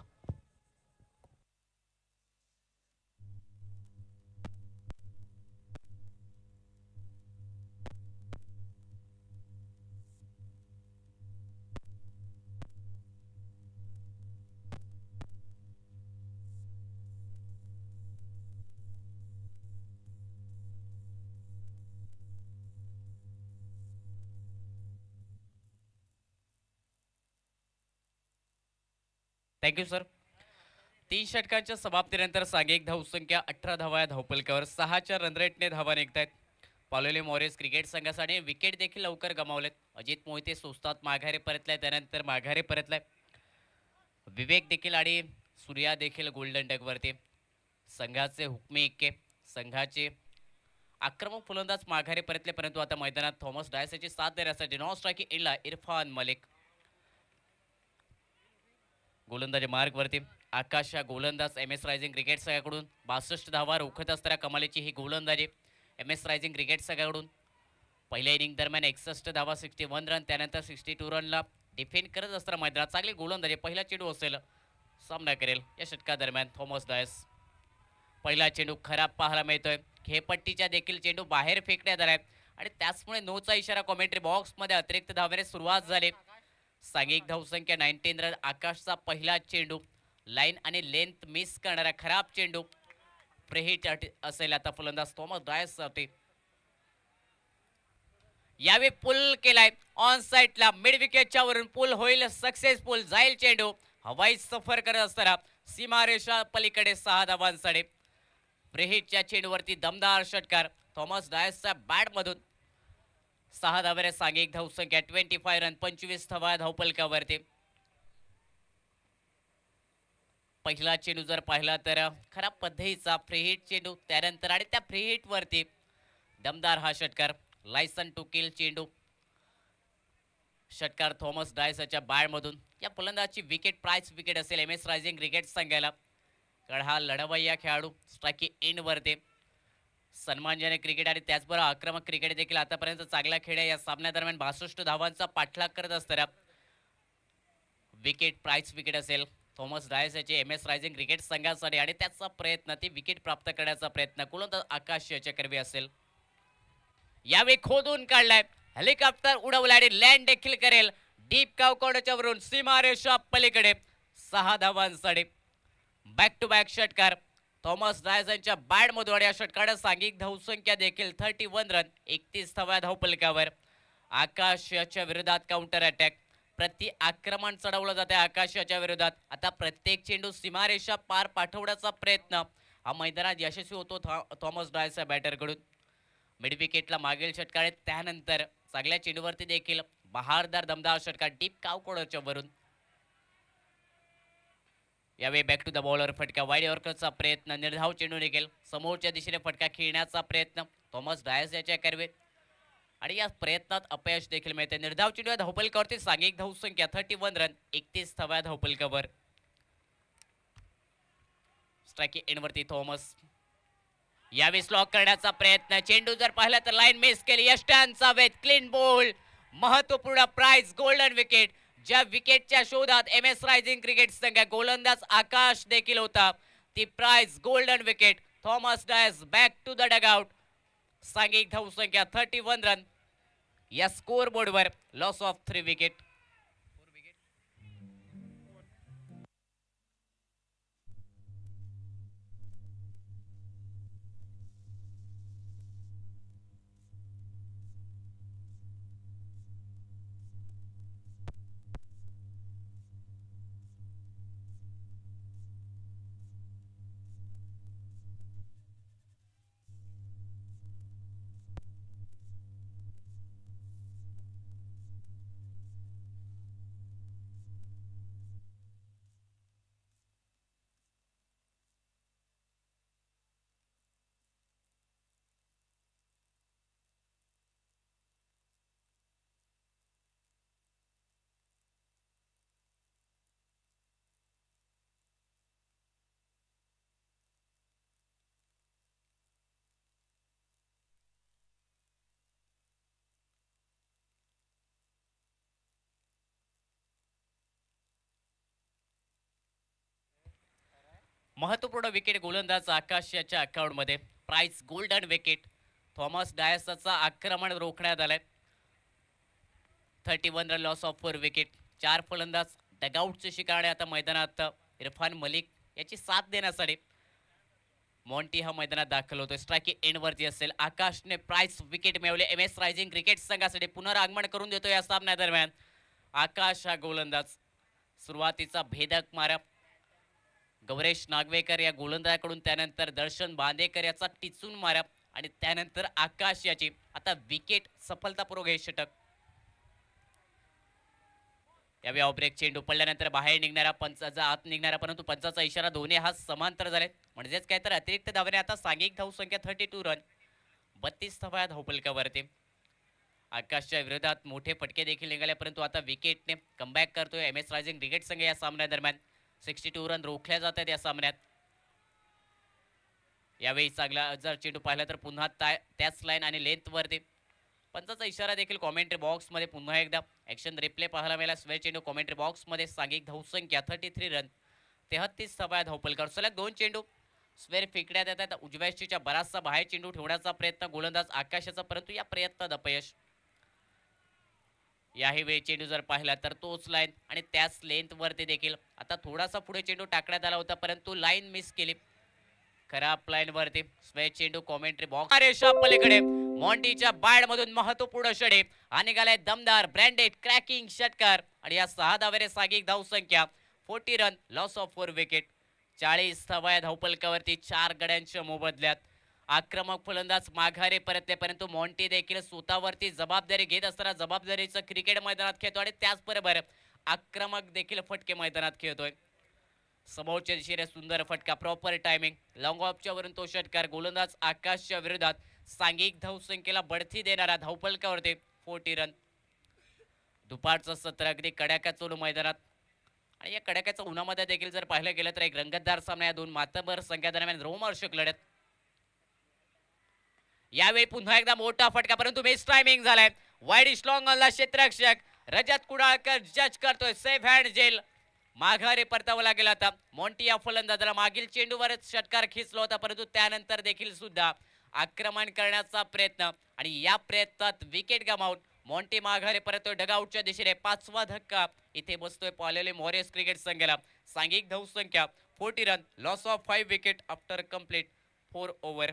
Thank you sir. 3 षटकांच्या समाप्तीनंतर सांघिक धावसंख्या 18 धावा या धावपलकावर 6च्या रनरेटने धावा निघतायत. Palolem warriors cricket संघासाठी wicket देखील लवकर गमावलेत. अजित मोहिते सुस्तात माघारी परतलाय, त्यानंतर माघारी परतलाय. विवेक देखील आणि सूर्या देखील गोल्डन डकवरती. संघाचे हुकमी इक्के, संघाचे आक्रमक फलंदाज माघारी परतले, परंतु आता मैदानात थॉमस डायस याची साथ देण्यासाठी नॉन स्ट्रायकिंग एंडला इरफान मलिक. गोलंदाजी मार्गवरती आकाश, गोलंदाज एम एस रायझिंग क्रिकेट संघाकडून 62 धावा रोखत असताना कमालीची ही गोलंदाजी एम एस रायझिंग क्रिकेट संघाकडून. पहिल्या इनिंग दरम्यान 61 धावा, 61 रन, त्यानंतर 62 रनला डिफेंड करत असताना मैदानात चांगली गोलंदाजी. पहिला चेंडू असेल, सामना करेल या षटकादरम्यान थॉमस डायस. पहिला चेंडू खराब पाहायला मिळतोय. खेळपट्टीच्या देखील चेंडू बाहेर फेकण्यात आलाय आणि त्याचमुळे नोचा इशारा कॉमेंट्री बॉक्समध्ये. अतिरिक्त धावेने सुरुवात झाली. सांघिक धावसंख्या 19 रन. आकाशचा पहिला चेंडू लाईन आणि लेंथ मिस करणारा खराब चेंडू प्रेहिट असेल आता फलंदाज थॉमस डायस साठी. यावेळी पुल केलाय ऑन साइडला, मिड विकेटच्या वरून पुल होईल, सक्सेसफुल जाईल चेंडू. हवाई सफर करत असताना सीमारेषा पलीकडे 6 धावांसाठी. प्रेहिटच्या चेंडूवरती दमदार षटकार थॉमस डायसच्या बॅटमधून. 6 धावेने सांघिक धावसंख्या 25 रन, 25 धावा धावपलकावरती. पहिला चेंडू जर पाहिला तर खराब पद्धतीचा फ्रीहिट चेंडू, त्यानंतर आणि त्या फ्रीहिट वरती दमदार हा षटकार, लायसन टू किल चेंडू. षटकार थॉमस डायसच्या बॅटमधून. या फलंदाजाची विकेट प्राइस विकेट असेल एम एस रायझिंग क्रिकेट संघाला, कारण हा लढवय्या खेळाडू स्ट्राइक इन वरती. सन्मानजनक क्रिकेट आणि त्याचबरोबर आक्रमक क्रिकेट देखील आतापर्यंत चांगला खेळ आहे. या सामन्यादरम्यान 62 धावांचा पाठलाग करत असताना विकेट प्राइस विकेट असेल थॉमस डायस याचे एम एस रायझिंग क्रिकेट संघासाठी आणि त्याचा प्रयत्न, ती विकेट प्राप्त करण्याचा प्रयत्न गोलंदाज आकाश याच्या करवी असेल. यावेळी खोदून काढलाय, हेलिकॉप्टर उडवलाय आणि लँड देखील करेल डीप कावकोणाच्या वरून सीमारेषा पलीकडे. 6 धावांसाठी बॅक टू बॅक षटकार थॉमस डायस यांच्या बॅटमधून. या षटकारात सांघिक धावसंख्या देखील 31 रन, 31 धावा धावपलकावर. आकाश याच्या विरोधात काउंटर अटॅक, प्रति आक्रमण चढवलं जाते आकाश याच्या विरोधात. आता प्रत्येक चेंडू सीमारेषा पार पाठवण्याचा प्रयत्न हा मैदानात यशस्वी होतो थॉमस डायसच्या बॅटरकडून. मिड विकेटला मागील षटकार आहेत, त्यानंतर चांगल्या चेंडूवरती देखील बहारदार दमदार षटकार डीप कावकोणाच्या वरून. यावेळी बॅक टू द बॉलर फटका, वाईड यॉर्करचा प्रयत्न, निर्धाव चेंडू निघेल. समोरच्या दिशेने फटका खेळण्याचा प्रयत्न थॉमस डायस याच्या करवे आणि या प्रयत्नात अपयश देखील मिळते. निर्धाव चेंडू धावपलकावरती सांघिक धावसंख्या 31 रन, 31 धावा धावपलकावर. स्ट्राइक एंडवरती थॉमस. यावेळी स्लॉक करण्याचा प्रयत्न, चेंडू जर पाहिला तर लाईन मिस केली. यष्टांचा वेध, क्लीन बोल, महत्वपूर्ण प्राइज गोल्डन विकेट. ज्या विकेटच्या शोधात एम एस रायझिंग क्रिकेट संघ गोलंदाज आकाश देखील होता, ती prize golden wicket. Thomas Dias back to the dugout. सांघिक धावसंख्या 31 रन. या स्कोर बोर्डवर लॉस ऑफ 3 विकेट. महत्वपूर्ण विकेट गोलंदाज आकाश याच्या अकाउंटमध्ये. Price golden wicket. थॉमस डायसचा आक्रमण रोखण्यात आलंय. 31 रन लॉस ऑफ 4 विकेट. 4 फलंदाज डगआउटचे शिकारे आता मैदानात. इरफान मलिक याची साथ देण्यासाठी मॉन्टी हा मैदानात दाखल होतोय. स्ट्राईक एंड वरती असेल. आकाशने प्राइस विकेट मिळवले. MS रायझिंग क्रिकेट संघासाठी पुनरागमन करून देतो या सामन्यादरम्यान. आकाश हा गोलंदाज. सुरुवातीचा भेदक मारा गौरेश नागवेकर या गोलंदाजाकडून, त्यानंतर दर्शन बांदेकर याचा टिचून मारा आणि त्यानंतर आकाश याची आता विकेट सफलतापूर्वक हे षटक. यावेळी ऑब्रेक चेंडू पडल्यानंतर बाहेर निघणारा पंचाचा आत निघणारा, परंतु पंचाचा इशारा दोन्ही हात समांतर झाले. म्हणजेच काय तर अतिरिक्त धावाने आता सांघिक धावसंख्या 32 रन 32 धावा धावफलकावरती. आकाशच्या विरोधात मोठे फटके देखील निघाले, परंतु आता विकेटने कमबॅक करतोय MS रायझिंग क्रिकेट संघ या सामन्यादरम्यान. 62 रन रोखल्या जातात या सामन्यात. यावेळी चांगला जर चेंडू पाहिला तर पुन्हा त्याच लाईन आणि लेंथ वरती. पंचाचा इशारा देखील कॉमेंट्री बॉक्स मध्ये. पुन्हा एकदा ऍक्शन रिप्ले पाहायला मिळाला. स्वेर चेंडू कॉमेंट्री बॉक्स मध्ये. सांघिक धावसंख्या 33 रन 33 धावा धावफलकावर. सलग 2 चेंडू स्वेर फेकण्यात येतात. उजव्या यष्टीच्या बराचसा बाहेर चेंडू ठेवण्याचा प्रयत्न गोलंदाज आकाशाचा, परंतु या प्रयत्नात अपयश. याही वेळी चेंडू जर पाहिला तर तोच लाईन आणि त्याच लेंथ वरती देखील आता थोडासा पुढे चेंडू टाकण्यात आला होता, परंतु लाईन मिस केली. खराब लाईन वरती. स्वेर चेंडू कॉमेंट्री बॉक्स. रेषा पलीकडे मॉन्टीच्या बॅट मधून महत्वपूर्ण षडे आणि निघालाय दमदार ब्रँडेड क्रॅकिंग षटकार आणि या 6 धावेने सांघिक धावसंख्या 40 रन लॉस ऑफ 4 विकेट. 40 धावा धावफलकावरती 4 गड्यांच्या मोबदल्यात. आक्रमक फलंदाज माघारी परतले, परंतु मॉन्टी देखील स्वतःवरती जबाबदारी घेत असताना जबाबदारीचं क्रिकेट मैदानात खेळतो आणि त्याचबरोबर आक्रमक देखील फटके मैदानात खेळतोय. समोरच्या दिशेने सुंदर फटका, प्रॉपर टायमिंग. लॉंग ऑफच्या वरून तो षटकार गोलंदाज आकाशच्या विरोधात सांघिक धावसंख्येला बढती देणारा धावफलकावरती 40 रन. दुपारचं सत्र अगदी कडाक्यात चालू मैदानात आणि या कडाक्याच्या उन्हामध्ये देखील जर पाहिलं गेलं तर एक रंगतदार सामना या दोन मातबर संघादरम्यान. रोमहर्षक लढत. यावेळी पुन्हा एकदा मोठा फटका, परंतु मिस टायमिंग झालाय. वाईड स्लॉंग ऑनला क्षेत्ररक्षक रजत कुडाळकर जज करतोय. सेफ हँड जेल. माघारी परतावं लागेल आता. मॉन्टी या फलंदाजाला मागील चेंडूवरच षटकार खिचला होता, परंतु त्यानंतर देखील सुद्धा आक्रमण करण्याचा प्रयत्न आणि या प्रयत्नात विकेट गमावून मॉन्टी माघारी परतोय डगआउटच्या दिशेने. 5वा धक्का इथे बसतोय पालेले मॉरियस क्रिकेट संघाला. सांघिक धावसंख्या 40 run loss of 5 wicket after complete 4 over.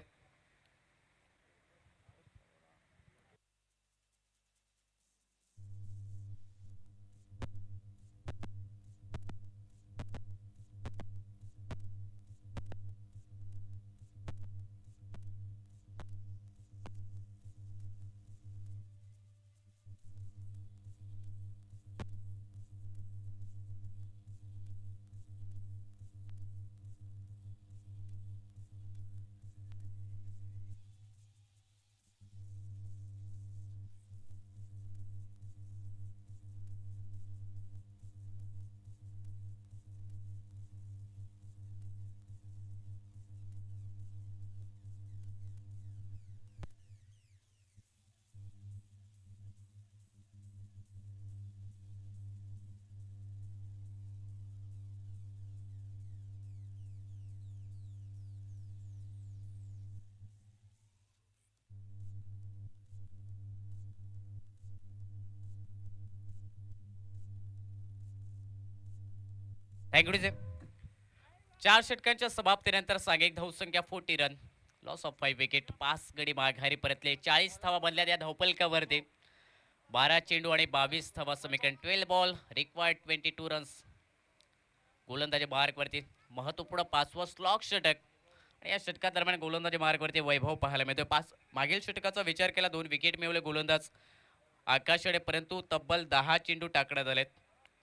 Thank you. 4 षटकांच्या समाप्तीनंतर सांघिक धावसंख्या 40 रन, लॉस ऑफ 5 विकेट, 5 गडी माघारी परतले, 40 धावा बनल्या या धावपलकावरती. 12 चेंडू आणि 22 धावा समीकरण. 12 बॉल रिक्वायर्ड 22 रन्स. गोलंदाजी मार्कवरती महत्वपूर्ण 5वं स्लॉग षटक आणि या षटकादरम्यान गोलंदाजी मार्कवरती वैभव पाहायला मिळतोय. मागील षटकाचा विचार केला 2 विकेट मिळवले गोलंदाज आकाशकडे, परंतु तब्बल 10 चेंडू टाकण्यात आलेत.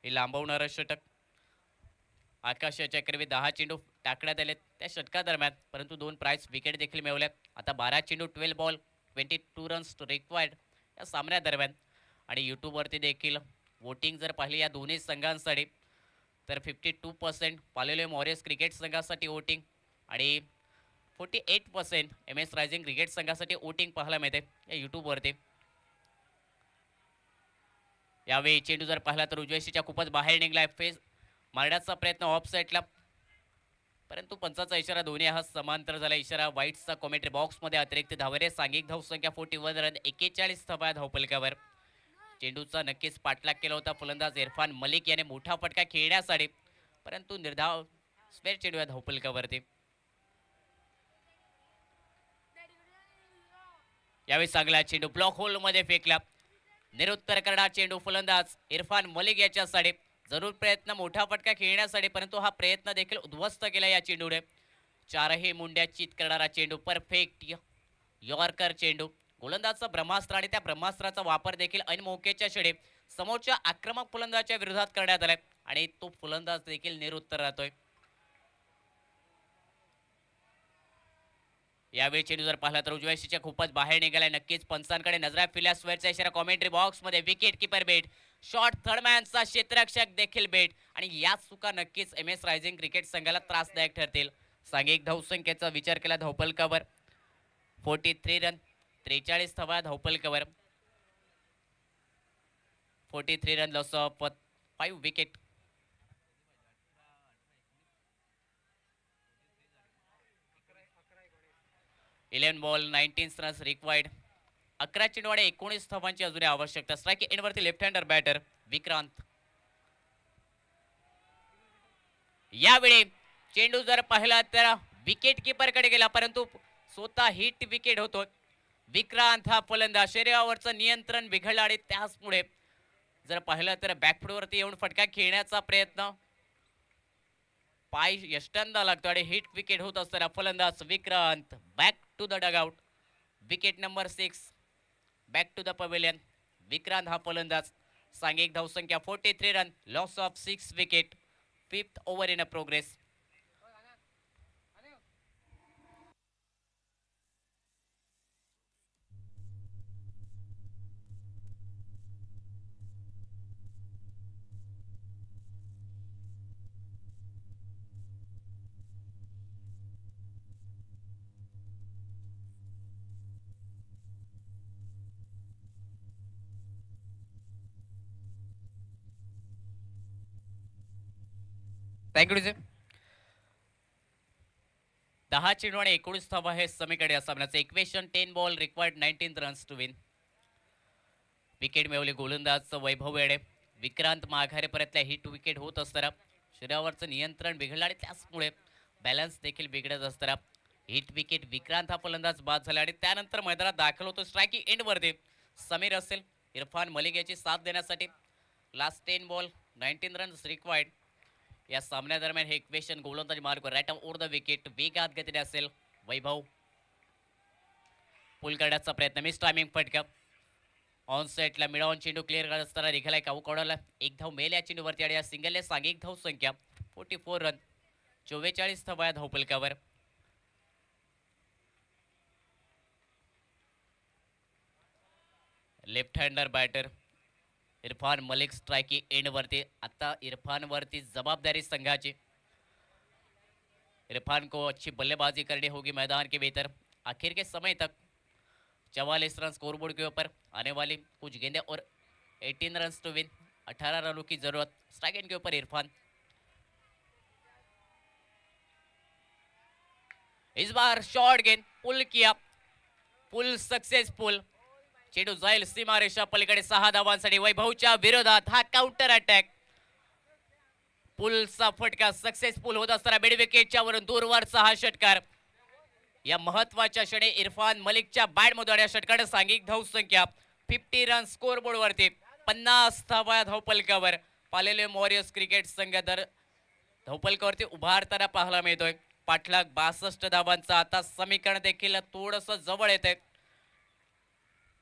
हे लांबवणारं षटक. आकाशाच्या करवी 10 चेंडू टाकण्यात आलेत त्या षटकादरम्यान, परंतु 2 प्राइस विकेट देखील मिळवल्यात. आता 12 चेंडू 12 बॉल 22 रन्स रिक्वायर्ड या सामन्यादरम्यान. आणि यूट्यूबवरती देखील वोटिंग जर पाहिली या दोन्ही संघांसाठी तर 52% पालोलेम वॉरियर्स क्रिकेट संघासाठी वोटिंग आणि 48% MS रायझिंग क्रिकेट संघासाठी वोटिंग पाहायला मिळते या यूट्यूबवरती. यावेळी चेंडू जर पाहिला तर उजव्याशीच्या खूपच बाहेर निघलाय. फेस मारण्याचा प्रयत्न ऑफ साईडला, परंतु पंचाचा इशारा दोन्ही हात समांतर झाला. इशारा व्हाईट्सचा कॉमेंट्री बॉक्समध्ये. अतिरिक्त धावरे सांघिक धावसंख्या 41 रन, 41 धावा धावपलकावर. चेंडूचा नक्कीच पाठलाग केला होता फलंदाज इरफान मलिक याने मोठा फटका खेळण्यासाठी, परंतु निर्धाव स्पेअर चेंडू या धावपलकावरती. यावेळी चांगला चेंडू ब्लॉक होल मध्ये फेकला. निरुत्तर करणार चेंडू फलंदाज इरफान मलिक याच्यासाठी. जरूर प्रयत्न मोठा फटका खेळण्यासाठी, परंतु हा प्रयत्न देखील उद्ध्वस्त केला या चेंडूने. 4ही मुंड्या चित करणारा चेंडू, परफेक्ट यॉर्कर चेंडू. गोलंदाजचा ब्रह्मास्त्र आणि त्या ब्रह्मास्त्राचा वापर देखील अनमोकेच्या क्षणी समोरच्या आक्रमक फलंदाजाच्या विरोधात करण्यात आलाय आणि तो फलंदाज देखील निरुत्तर राहतोय. यावेळी चेंडू जर पाहिला तर उजव्याशीच्या खूपच बाहेर निघालाय. नक्कीच पंचांकडे नजरा फिरल्या. स्वेअरचा इशारा कॉमेंट्री बॉक्स मध्ये. विकेट किपर बेट, शॉर्ट थर्डमॅनचा क्षेत्ररक्षक देखील बेट आणि या चुका नक्कीच MS रायझिंग क्रिकेट संघाला त्रासदायक ठरतील. सांघिक धावसंख्येचा विचार केला धावपलकावर 43 रन, 43 धावा धावपलकावर. 43 run, loss of 5 wicket. Eleven ball 19 runs required. 11 चेंडू आणि 19 धावांची अजून आवश्यकता. स्ट्राईक एंडवरती लेफ्ट हँडर बॅटर विक्रांत. यावेळी चेंडू जर पाहिला तर विकेट किपर कडे गेला, परंतु स्वतः हिट विकेट होतो. विक्रांत हा फलंदाज. शरीरावरचं नियंत्रण बिघडलं आणि त्याचमुळे जर पाहिलं तर बॅकफुटवरती येऊन फटका खेळण्याचा प्रयत्न, पाय यष्टांदा लागतो आणि हिट विकेट होत असताना फलंदाज Vikrant back to the dugout. Wicket number 6 back to the pavilion. Vikrant हा फलंदाज. सांघिक धावसंख्या 43 run, loss of 6 wicket. 5th over in a progress. Thank you. 10 चेंडू आणि 19 धावा हे समीकडे या सामन्याचं इक्वेशन. 10 ball required 19 runs to win. Wicket मिळवली गोलंदाज वैभव वेडे. विक्रांत माघारी परतल्या. हिट विकेट होत असताना शरीरावरचं नियंत्रण बिघडलं आणि त्याचमुळे बॅलन्स देखील बिघडत असताना हिट विकेट. विक्रांत हा फलंदाज बाद झाला आणि त्यानंतर मैदानात दाखल होतो स्ट्रायकिंग एंडवरती समीर असेल इरफान मलिक याची साथ देण्यासाठी. Last 10 ball 19 runs required. या सामन्यादरम्यान हे इक्वेशन गोलंदाजी मार्गवर राईट ओव्हर द विकेट वेगात गतीने असेल. वैभव पुल करण्याचा प्रयत्न, मिस टायमिंग फटका. ऑन सेटला मिळवून चेंडू क्लिअर करत असताना रिघाला काऊ काढवला. 1 धाव मेल या चेंडूवरती आणि या सिंगलने सांघिक धाव संख्या 44 रन, 44 धावा या धावपलकावर. Left hander batter Irfan Malik striking end वरती. आता इरफान वरती जवाबदारी संघाची. इरफान को अच्छी बल्लेबाजी करनी होगी मैदान के भीतर. आखिर के समय तक 44 रन स्कोरबोर्ड के ऊपर आने वाली कुछ गेंदे और 18 रन टू विन. 18 रनों की जरूरत. स्ट्राइक एंड के ऊपर इरफान. इस बार शॉर्ट गेंद पुल किया. पुल सक्सेसफुल. चेंडू जाईल सीमारेषा पलीकडे. 6 धावांसाठी वैभवच्या विरोधात हा काउंटर अटॅक. पुलचा फटका सक्सेसफुल होत असताना मिड विकेटच्या वरून दूरवरचा हा षटकार. या महत्वाच्या क्षणी इरफान मलिकच्या बॅटमधून या षटकाने सांघिक धावसंख्या 50 रन स्कोर बोर्ड वरती 50 धावा धावपलकावर पालेले वॉरियर्स क्रिकेट संघ दर धावपलकावरती उभारताना पाहायला मिळतोय. पाठलाग 62 धावांचा आता समीकरण देखील थोडस जवळ येते.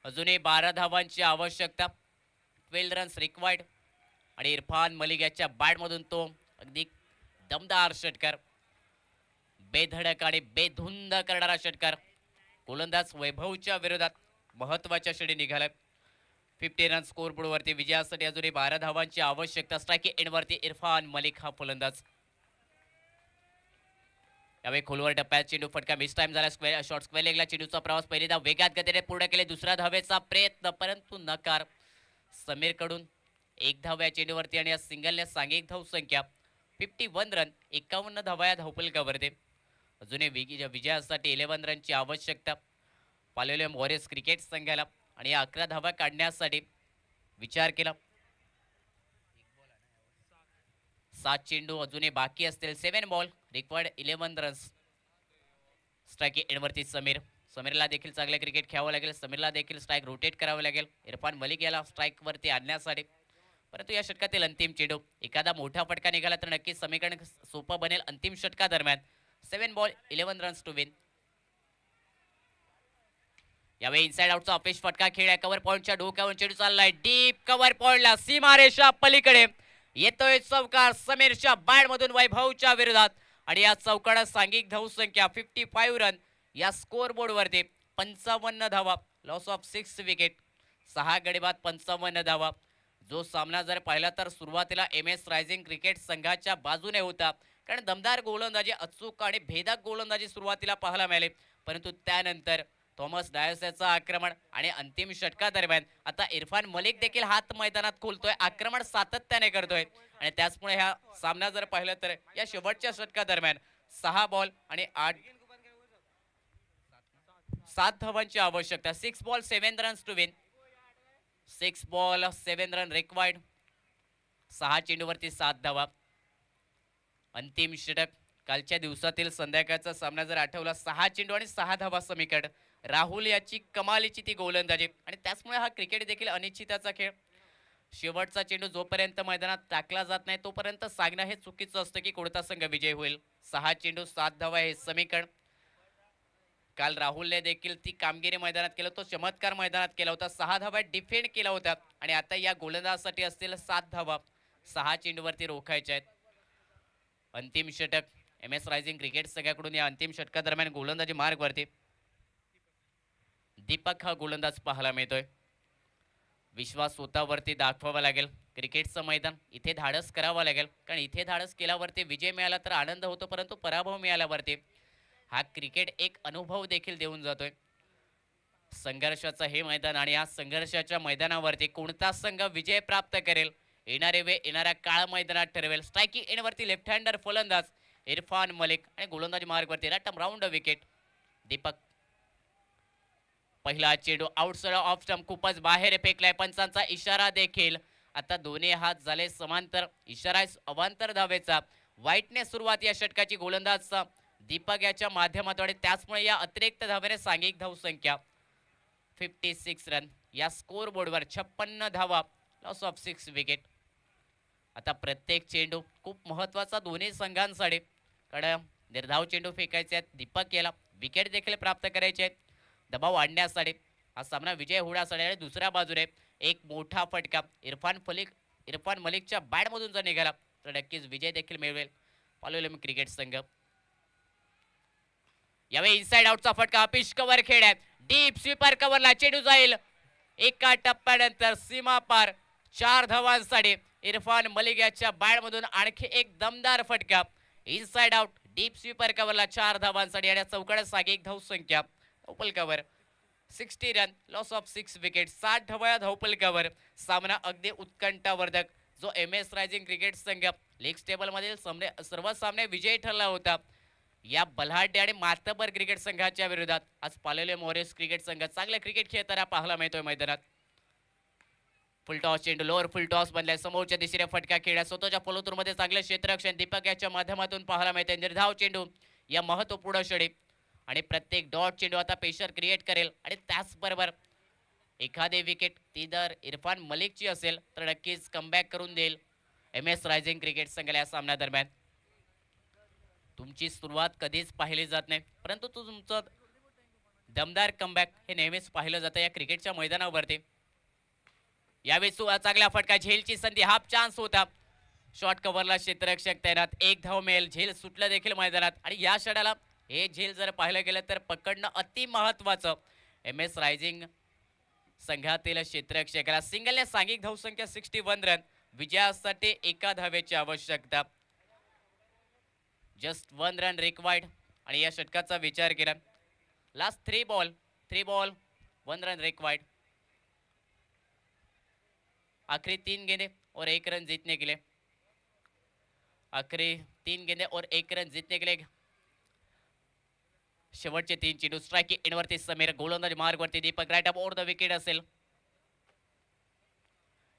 अजूनही 12 धावांची आवश्यकता. 12 रन्स रिक्वायर्ड आणि इरफान मलिक याच्या बॅटमधून तो अगदी दमदार षटकार, बेधडक आणि बेधुंद करणारा षटकार गोलंदाज वैभवच्या विरोधात महत्वाच्या क्षणी निघालाय. 50 रन स्कोर बोर्ड वरती विजयासाठी अजूनही 12 धावांची आवश्यकता. स्ट्राईक एंड वरती इरफान मलिक हा फलंदाज. यावेळी खोलवर टप्प्यात चेंडू फटका मिस टाइम झाला. स्क्वेअर शॉर्ट स्क्वेअर लेगला चेंडूचा प्रवास पहिली धाव वेगात गतीने पूर्ण केले. दुसऱ्या धावेचा प्रयत्न परंतु नकार. समीर कडून एक धाव या चेंडूवरती आणि या सिंगलने सांघिक धाव संख्या 51 रन 51 धावा या धावपलकावरती. अजूनही विजयासाठी 11 रनची आवश्यकता पालेले वॉरियर्स क्रिकेट संघाला आणि या 11 धावा काढण्यासाठी विचार केला. 7 चेंडू अजूनही बाकी असतील. 7 बॉल रिक्वायर्ड 11 रन्स. स्ट्राईक एंडवरती समीरला देखील चांगले क्रिकेट खेळावं लागेल. समीरला देखील स्ट्राईक रोटेट करावं लागेल इरफान मलिक याला स्ट्राईक वरती आणण्यासाठी. परंतु या षटकातील अंतिम चेंडू एखादा मोठा फटका निघाला तर नक्कीच समीकरण सोपं बनेल. अंतिम षटका दरम्यान 7 बॉल 11 रन्स टू विन. यावेळी इनसाइड आउटचा अपेश फटका खेळ आहे. कव्हर पॉइंटच्या डोक्यावर चेंडू चाललाय डीप कव्हर पॉइंटला सीमारेषा पलीकडे येतोय चौकार समीरच्या बॅटमधून वैभवच्या विरोधात आणि या चौकारात सांघिक धावसंख्या 55 रन या स्कोर बोर्ड वरती 55 धावा. Loss of 6 wicket. 6 गडी बाद 55 धावा. जो सामना जर पाहिला तर सुरुवातीला MS रायझिंग क्रिकेट संघाच्या बाजूने होता, कारण दमदार गोलंदाजी अचूक आणि भेदक गोलंदाजी सुरुवातीला पाहायला मिळाली. परंतु त्यानंतर थॉमस डायसचा आक्रमण आणि अंतिम षटका दरम्यान आता इरफान मलिक देखील हात मैदानात खोलतोय, आक्रमण सातत्याने करतोय आणि त्याचमुळे हा सामना जर पाहिलं तर या शेवटच्या षटका दरम्यान 6 बॉल आणि 7 धावांची आवश्यकता. 6 ball 7 runs to win. 6 ball 7 run required. 6 चेंडूवरती 7 धावा. अंतिम षटक कालच्या दिवसातील संध्याकाळचा सामना जर आठवला 6 चेंडू आणि 6 धावा समीकरण. राहुल याची कमालीची ती गोलंदाजी आणि त्याचमुळे हा क्रिकेट देखील अनिश्चिताचा खेळ. शेवटचा चेंडू जोपर्यंत मैदानात टाकला जात नाही तोपर्यंत सांगणं हे चुकीचं असतं की कोणता संघ विजय होईल. 6 चेंडू 7 धावा हे समीकरण. काल राहुलने देखील ती कामगिरी मैदानात केलं, तो चमत्कार मैदानात केला होता. 6 धावा डिफेंड केला होता आणि आता या गोलंदाजासाठी असतील 7 धावा 6 चेंडूवरती रोखायच्या आहेत. अंतिम षटक MS रायझिंग क्रिकेट संघाकडून या अंतिम षटका दरम्यान गोलंदाजी मार्ग वरती दीपक हा गोलंदाज पाहायला मिळतोय. विश्वास स्वतःवरती दाखवावा लागेल. क्रिकेटचं मैदान इथे धाडस करावं लागेल, कारण इथे धाडस केल्यावरती विजय मिळाला तर आनंद होतो, परंतु पराभव मिळाल्यावरती हा क्रिकेट एक अनुभव देखील देऊन जातोय. संघर्षाचं हे मैदान आणि या संघर्षाच्या मैदानावरती कोणता संघ विजय प्राप्त करेल येणारे वेळ येणाऱ्या काळ मैदानात ठरवेल. स्ट्रायकिंग एंडवरती लेफ्ट हँडर फलंदाज इरफान मलिक आणि गोलंदाजी मार्गवरती रॅटम राऊंड विकेट दीपक. पहिला चेंडू आउटसाइड ऑफ स्टंप खूपच बाहेर फेकलाय. पंचांचा इशारा देखील. आता दोन्ही हात झाले समांतर. इशारा अवांतर धावेचा. वाईटने सुरुवात या षटकाची गोलंदाजचा दीपक याच्या माध्यमातून आणि त्याचमुळे या अतिरिक्त धावेने सांघिक धावसंख्या 56 रन या स्कोर बोर्डवर 56 धावा. Loss of 6 wicket. आता प्रत्येक चेंडू खूप महत्वाचा दोन्ही संघांसाठी, कारण निर्धाव चेंडू फेकायचे आहेत. दीपक याला विकेट देखील प्राप्त करायचे आहेत दबाव आणण्यासाठी. हा सामना विजय होण्यासाठी आणि दुसऱ्या बाजूने एक मोठा फटका इरफान मलिकच्या बॅटमधून जर निघाला तर नक्कीच विजय देखील मिळवेल पालोलेम क्रिकेट संघ. यावेळी इनसाइड आउटचा फटका पिच कव्हर खेळ आहे. डीप स्वीपर कव्हरला चेंडू जाईल. एका टप्प्यानंतर सीमा पार 4 धावांसाठी इरफान मलिक याच्या बॅटमधून आणखी एक दमदार फटका. इनसाइड आउट डीप स्वीपर कव्हरला 4 धावांसाठी आणि चौकडा सांघिक धावसंख्या धावपलकावर 60 रन लॉस ऑफ 6 विकेट. 60 धावा धावपलकावर. सामना अगदी उत्कंठावर्धक. जो MS रायझिंग क्रिकेट संघ लीग टेबल मधील सर्व सामने विजयी ठरला होता, या बल्हाटे आणि मातबर क्रिकेट संघाच्या विरोधात आज पालेले वॉरियर्स क्रिकेट संघ चांगले क्रिकेट खेळताना पाहायला मिळतोय मैदानात. फुल टॉस चेंडू लोअर फुल टॉस बनलाय. समोरच्या दिशेने फटका खेळला. स्वतःच्या फॉलोथ्रूमध्ये चांगलं क्षेत्ररक्षण दीपक याच्या माध्यमातून पाहायला मिळते. निर्धाव चेंडू या महत्वपूर्ण षणी आणि प्रत्येक डॉट चेंडू आता प्रेशर क्रिएट करेल आणि त्याचबरोबर एखादी विकेट ती जर इरफान मलिकची असेल तर नक्कीच कमबॅक करून देईल MS रायझिंग क्रिकेट संघाला या सामन्यादरम्यान. तुमची सुरुवात कधीच पाहिली जात नाही, परंतु तुमचं दमदार कमबॅक हे नेहमीच पाहिलं जातं या क्रिकेटच्या मैदानावरती. यावेळी चांगला फटका, झेलची संधी, हाफ चान्स होता. शॉर्ट कव्हरला क्षेत्ररक्षक तैनात, एक धाव मिळेल. झेल सुटलं देखील मैदानात आणि या षडाला हे झेल जर पाहिलं गेलं तर पकडणं अति महत्वाचं. MS रायझिंग संघातील क्षेत्ररक्षकाला सिंगलने सांघिक धावसंख्या 61 रन, विजयासाठी एका धावेची आवश्यकता. जस्ट 1 रन रिक्वायर्ड आणि या षटकाचा विचार केला लास्ट 3 बॉल 1 रन रिक्वायर्ड. आखिरी 3 गेंदे और 1 रन जीतने के लिए, आखिरी 3 गेंदे और 1 रन जीतने के लिए. शेवटचे 3 चेंडू स्ट्राइक इनवरती समीर, गोलंदाज मार्गवरती दीपक, राईट अप ओव्हर द विकेट असेल.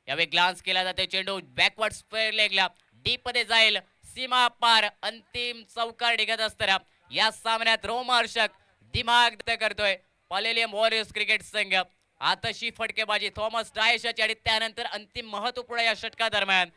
यावेळी ग्लान्स केला जाते चेंडू बॅकवर्ड स्क्वेअर लेगला डीप मध्ये जाईल, सीमा पार, अंतिम चौकार निघत असताना या सामन्यात रोमहर्षक दिमाग करतोय पॉलेलियम वॉरियर्स क्रिकेट संघ. आतशी फटकेबाजी थॉमस डायशाची आणि त्यानंतर अंतिम महत्वपूर्ण या षटका दरम्यान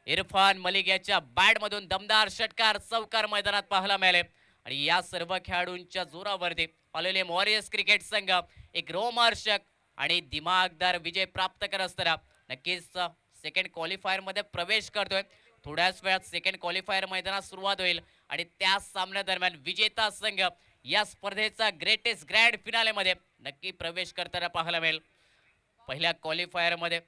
इरफान मलिक याच्या बॅट मधून दमदार षटकार चौकार मैदानात पाहायला मिळाले आणि या सर्व खेळाडूंच्या जोरावरती पॉलेलियम वॉरियर्स क्रिकेट संघ एक रोमहर्षक आणि दिमागदार विजय प्राप्त करत असताना नक्कीच सेकंड क्वालिफायर मध्ये प्रवेश करतोय. थोड्याच वेळात सेकंड क्वालिफायर मैदानात सुरुवात होईल आणि त्या सामन्या दरम्यान विजेता संघ या स्पर्धेचा ग्रेटेस्ट ग्रँड फिनाले मध्ये नक्की प्रवेश करताना पाहायला मिळेल. पहिल्या क्वालिफायर मध्ये